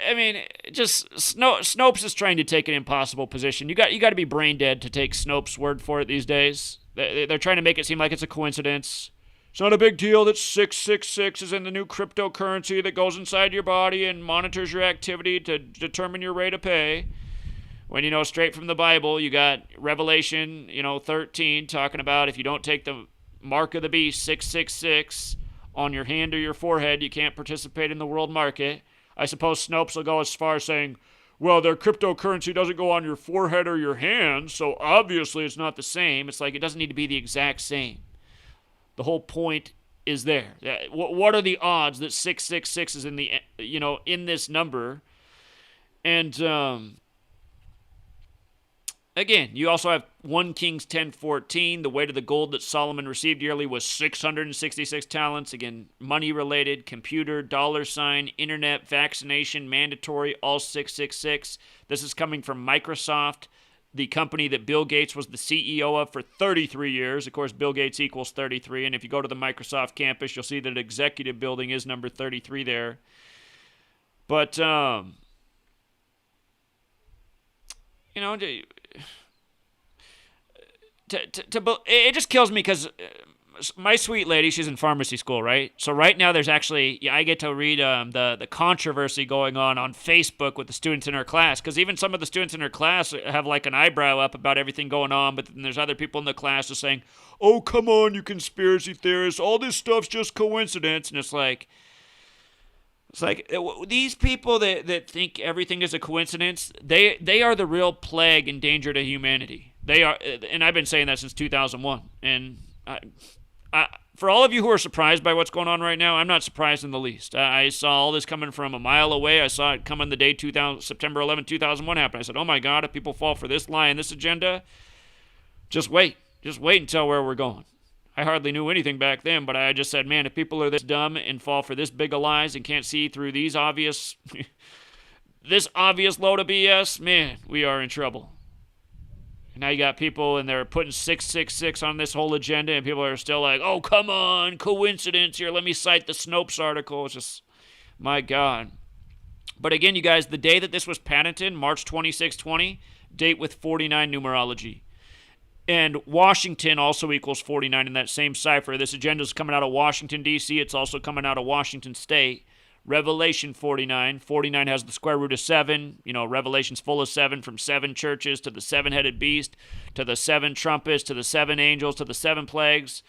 Speaker 1: Snopes is trying to take an impossible position. You got to be brain dead to take Snopes' word for it these days. They're trying to make it seem like it's a coincidence. It's not a big deal that 666 is in the new cryptocurrency that goes inside your body and monitors your activity to determine your rate of pay. When, straight from the Bible, you got Revelation, 13, talking about if you don't take the mark of the beast, 666, on your hand or your forehead, you can't participate in the world market. I suppose Snopes will go as far as saying, well, their cryptocurrency doesn't go on your forehead or your hand, so obviously it's not the same. It's like it doesn't need to be the exact same. The whole point is there. What are the odds that 666 is in the in this number? And again, you also have 1 Kings 10:14. The weight of the gold that Solomon received yearly was 666 talents. Again, money related, computer, dollar sign, internet, vaccination, mandatory, all 666. This is coming from Microsoft, the company that Bill Gates was the CEO of for 33 years. Of course, Bill Gates equals 33. And if you go to the Microsoft campus, you'll see that executive building is number 33 there. But, you know, it just kills me because my sweet lady, she's in pharmacy school, right? So right now there's actually, I get to read the controversy going on Facebook with the students in her class, because even some of the students in her class have like an eyebrow up about everything going on, but then there's other people in the class just saying, oh, come on, you conspiracy theorists, all this stuff's just coincidence. And it's like these people that think everything is a coincidence, they are the real plague and danger to humanity. They are, and I've been saying that since 2001. And for all of you who are surprised by what's going on right now, I'm not surprised in the least. I saw all this coming from a mile away. I saw it coming the day September 11, 2001 happened. I said, oh my God, if people fall for this lie and this agenda, just wait. Just wait until where we're going. I hardly knew anything back then, but I just said, man, if people are this dumb and fall for this big of lies and can't see through these obvious, this obvious load of BS, man, we are in trouble. And now you got people and they're putting 666 on this whole agenda, and people are still like, oh, come on, coincidence here. Let me cite the Snopes article. It's just, my God. But again, you guys, the day that this was patented, March 26, 20, date with 49 numerology. And Washington also equals 49 in that same cipher. This agenda is coming out of Washington, D.C. It's also coming out of Washington State. Revelation 49. 49 has the square root of 7. You know, Revelation's full of 7, from 7 churches to the 7-headed beast, to the 7 trumpets, to the 7 angels, to the 7 plagues.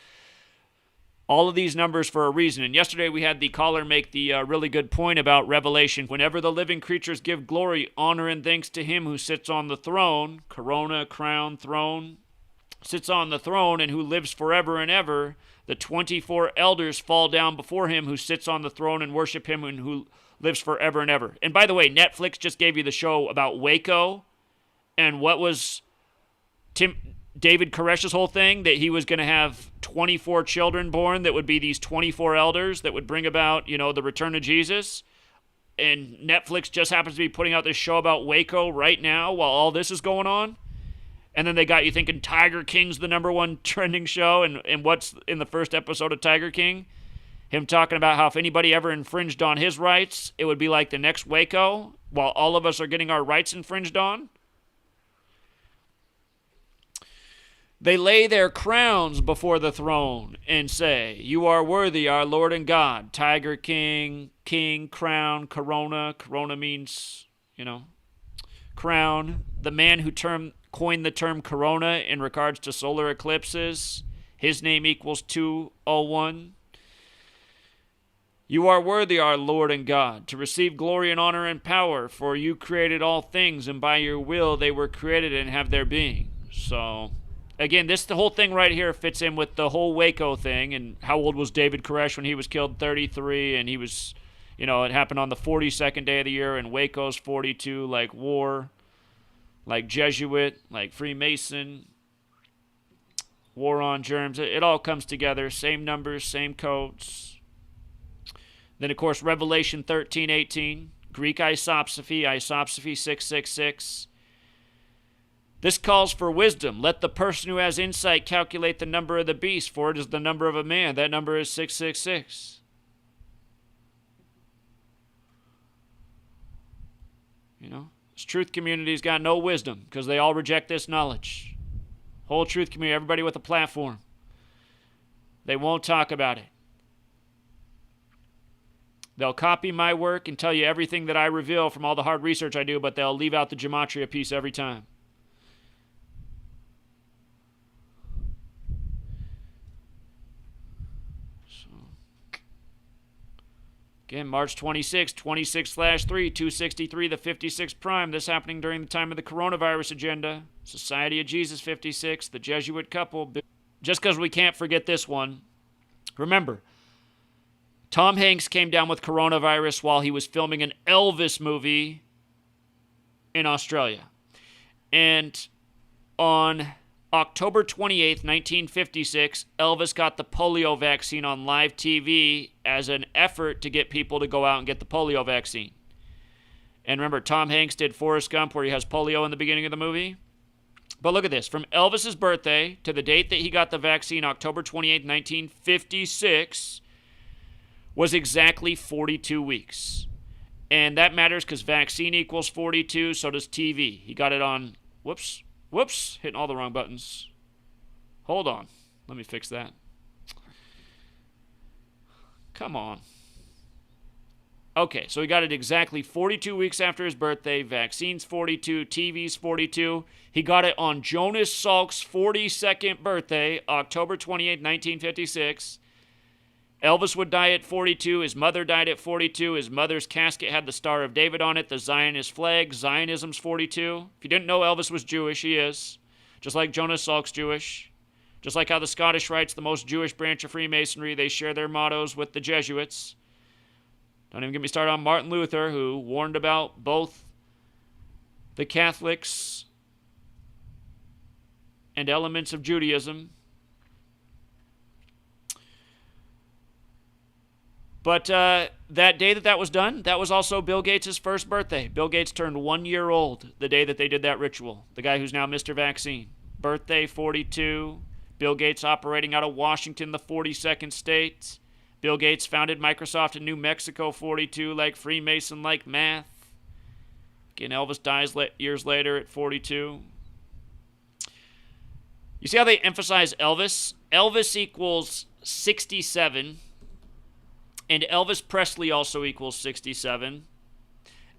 Speaker 1: All of these numbers for a reason. And yesterday we had the caller make the really good point about Revelation. Whenever the living creatures give glory, honor, and thanks to him who sits on the throne, corona, crown, throne, sits on the throne and who lives forever and ever, the 24 elders fall down before him who sits on the throne and worship him and who lives forever and ever. And by the way, Netflix just gave you the show about Waco, and what was David Koresh's whole thing, that he was going to have 24 children born that would be these 24 elders that would bring about, you know, the return of Jesus. And Netflix just happens to be putting out this show about Waco right now while all this is going on. And then they got you thinking Tiger King's the #1 trending show. And what's in the first episode of Tiger King? Him talking about how if anybody ever infringed on his rights, it would be like the next Waco, while all of us are getting our rights infringed on. They lay their crowns before the throne and say, you are worthy, our Lord and God. Tiger King, king, crown, corona. Corona means, you know, crown. The man who coined the term corona in regards to solar eclipses, his name equals 201. You are worthy, our Lord and God, to receive glory and honor and power, for you created all things, and by your will they were created and have their being. So, again, the whole thing right here fits in with the whole Waco thing. And how old was David Koresh when he was killed? 33, and he was, you know, it happened on the 42nd day of the year, and Waco's 42, like war, like Jesuit, like Freemason, war on germs. It all comes together. Same numbers, same codes. Then, of course, Revelation 13:18, Greek isopsophy, isopsophy 666. This calls for wisdom. Let the person who has insight calculate the number of the beast, for it is the number of a man. That number is 666. You know? This truth community's got no wisdom because they all reject this knowledge. Whole truth community, everybody with a platform. They won't talk about it. They'll copy my work and tell you everything that I reveal from all the hard research I do, but they'll leave out the GEMATRIA piece every time. Again, March 26, 26/3, 263, the 56 prime. This happening during the time of the coronavirus agenda. Society of Jesus 56, the Jesuit couple. Just because we can't forget this one. Remember, Tom Hanks came down with coronavirus while he was filming an Elvis movie in Australia. And on October 28th, 1956, Elvis got the polio vaccine on live TV as an effort to get people to go out and get the polio vaccine. And remember, Tom Hanks did Forrest Gump where he has polio in the beginning of the movie? But look at this. From Elvis's birthday to the date that he got the vaccine, October 28th, 1956, was exactly 42 weeks. And that matters because vaccine equals 42, so does TV. He got it on, whoops, hitting all the wrong buttons. Hold on. Let me fix that. Come on. Okay, so he got it exactly 42 weeks after his birthday. Vaccine's 42, TV's 42. He got it on Jonas Salk's 42nd birthday, October 28, 1956. Elvis would die at 42. His mother died at 42. His mother's casket had the Star of David on it, the Zionist flag. Zionism's 42. If you didn't know Elvis was Jewish, he is. Just like Jonas Salk's Jewish. Just like how the Scottish Rite's the most Jewish branch of Freemasonry. They share their mottos with the Jesuits. Don't even get me started on Martin Luther, who warned about both the Catholics and elements of Judaism. But that day that was done, that was also Bill Gates' first birthday. Bill Gates turned 1 year old the day that they did that ritual. The guy who's now Mr. Vaccine. Birthday 42. Bill Gates operating out of Washington, the 42nd state. Bill Gates founded Microsoft in New Mexico, 42, like Freemason, like math. Again, Elvis dies years later at 42. You see how they emphasize Elvis? Elvis equals 67. And Elvis Presley also equals 67.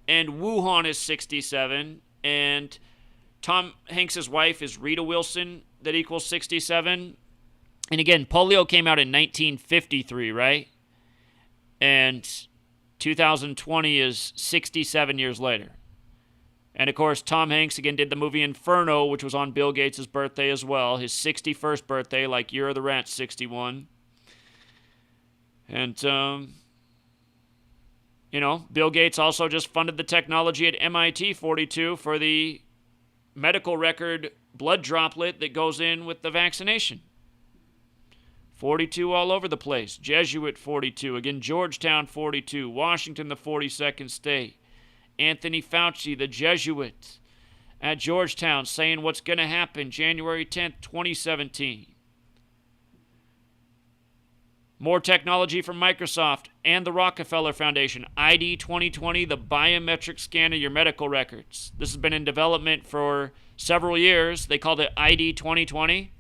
Speaker 1: And Wuhan is 67. And Tom Hanks' wife is Rita Wilson, that equals 67. And again, polio came out in 1953, right? And 2020 is 67 years later. And of course, Tom Hanks again did the movie Inferno, which was on Bill Gates' birthday as well. His 61st birthday, like Year of the Rat, 61. And, Bill Gates also just funded the technology at MIT, 42, for the medical record blood droplet that goes in with the vaccination. 42 all over the place. Jesuit, 42. Again, Georgetown, 42. Washington, the 42nd state. Anthony Fauci, the Jesuit, at Georgetown, saying what's going to happen January 10th, 2017. More technology from Microsoft and the Rockefeller Foundation. ID 2020, the biometric scan of your medical records. This has been in development for several years. They called it ID 2020.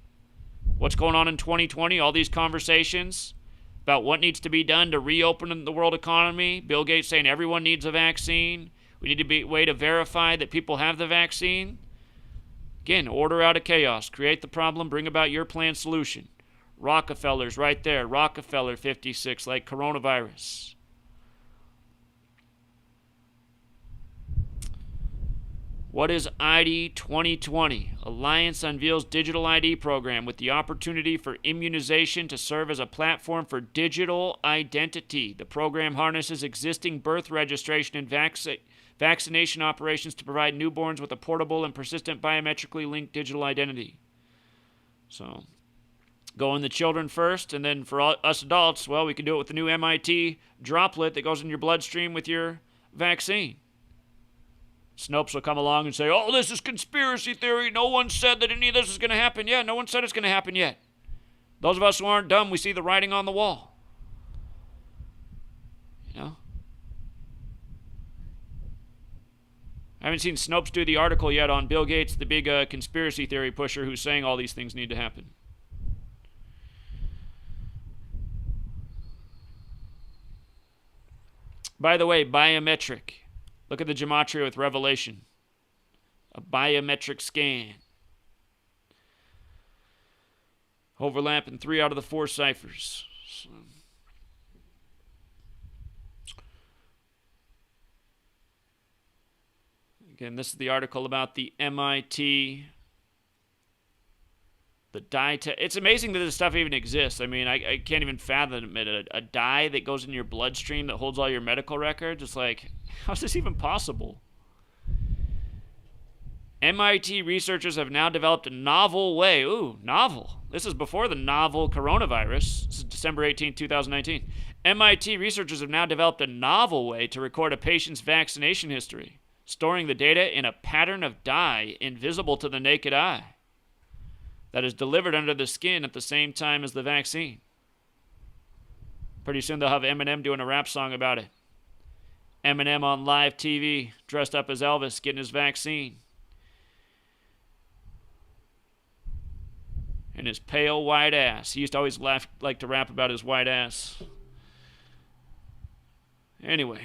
Speaker 1: What's going on in 2020? All these conversations about what needs to be done to reopen the world economy. Bill Gates saying everyone needs a vaccine. We need to be a way to verify that people have the vaccine. Again, order out of chaos. Create the problem, bring about your planned solution. Rockefeller's right there. Rockefeller 56, like coronavirus. What is ID 2020? Alliance unveils digital ID program with the opportunity for immunization to serve as a platform for digital identity. The program harnesses existing birth registration and vaccination operations to provide newborns with a portable and persistent biometrically linked digital identity. So, go in the children first, and then for us adults, well, we can do it with the new MIT droplet that goes in your bloodstream with your vaccine. Snopes will come along and say, oh, this is conspiracy theory. No one said that any of this is going to happen. Yeah, no one said it's going to happen yet. Those of us who aren't dumb, we see the writing on the wall. You know? I haven't seen Snopes do the article yet on Bill Gates, the big conspiracy theory pusher who's saying all these things need to happen. By the way, biometric. Look at the GEMATRIA with Revelation. A biometric scan. Overlap in 3 out of the 4 ciphers. So. Again, this is the article about the MIT, the dye test. It's amazing that this stuff even exists. I mean, I can't even fathom it. A dye that goes in your bloodstream that holds all your medical records. It's like, how is this even possible? MIT researchers have now developed a novel way. Ooh, novel. This is before the novel coronavirus. This is December 18, 2019. MIT researchers have now developed a novel way to record a patient's vaccination history, storing the data in a pattern of dye invisible to the naked eye that is delivered under the skin at the same time as the vaccine. Pretty soon they'll have Eminem doing a rap song about it. Eminem on live TV, dressed up as Elvis, getting his vaccine. And his pale white ass. He used to always like to rap about his white ass. Anyway.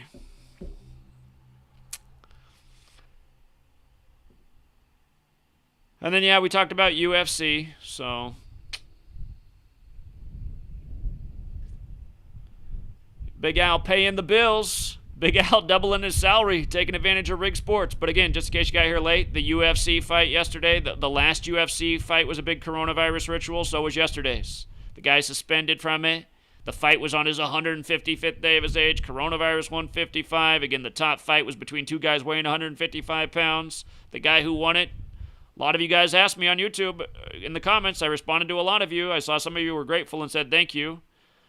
Speaker 1: And then, yeah, we talked about UFC, so... Big Al paying the bills. Big Al doubling his salary, taking advantage of Rig Sports. But again, just in case you got here late, the UFC fight yesterday, the last UFC fight was a big coronavirus ritual, so was yesterday's. The guy suspended from it. The fight was on his 155th day of his age. Coronavirus 155. Again, the top fight was between two guys weighing 155 pounds. The guy who won it, a lot of you guys asked me on YouTube in the comments. I responded to a lot of you. I saw some of you were grateful and said thank you.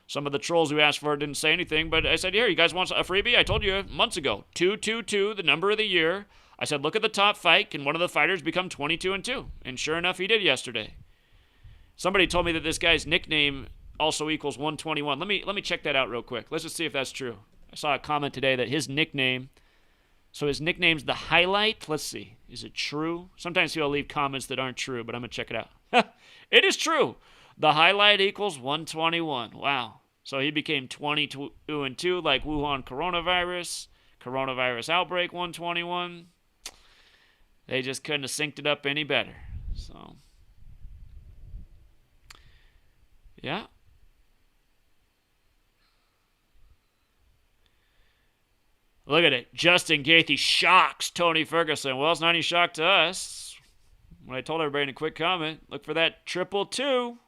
Speaker 1: Some of the trolls who asked for it didn't say anything, but I said, here, you guys want a freebie? I told you months ago, 222, the number of the year. I said, look at the top fight. Can one of the fighters become 22-2? And sure enough, he did yesterday. Somebody told me that this guy's nickname also equals 121. Let me check that out real quick. Let's just see if that's true. I saw a comment today that his nickname, so his nickname's the Highlight. Let's see. Is it true? Sometimes he'll leave comments that aren't true, but I'm going to check it out. It is true. The Highlight equals 121. Wow. So he became 22-2 like Wuhan coronavirus outbreak 121. They just couldn't have synced it up any better. So, yeah. Look at it. Justin Gaethje shocks Tony Ferguson. Well, it's not any shock to us. When I told everybody in a quick comment, look for that 222.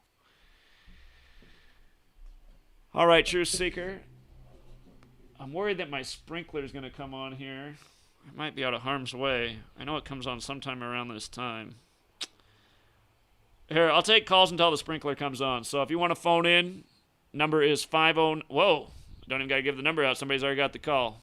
Speaker 1: All right, Truth Seeker. I'm worried that my sprinkler is going to come on here. I might be out of harm's way. I know it comes on sometime around this time. Here, I'll take calls until the sprinkler comes on. So if you want to phone in, number is 50... Whoa, don't even got to give the number out. Somebody's already got the call.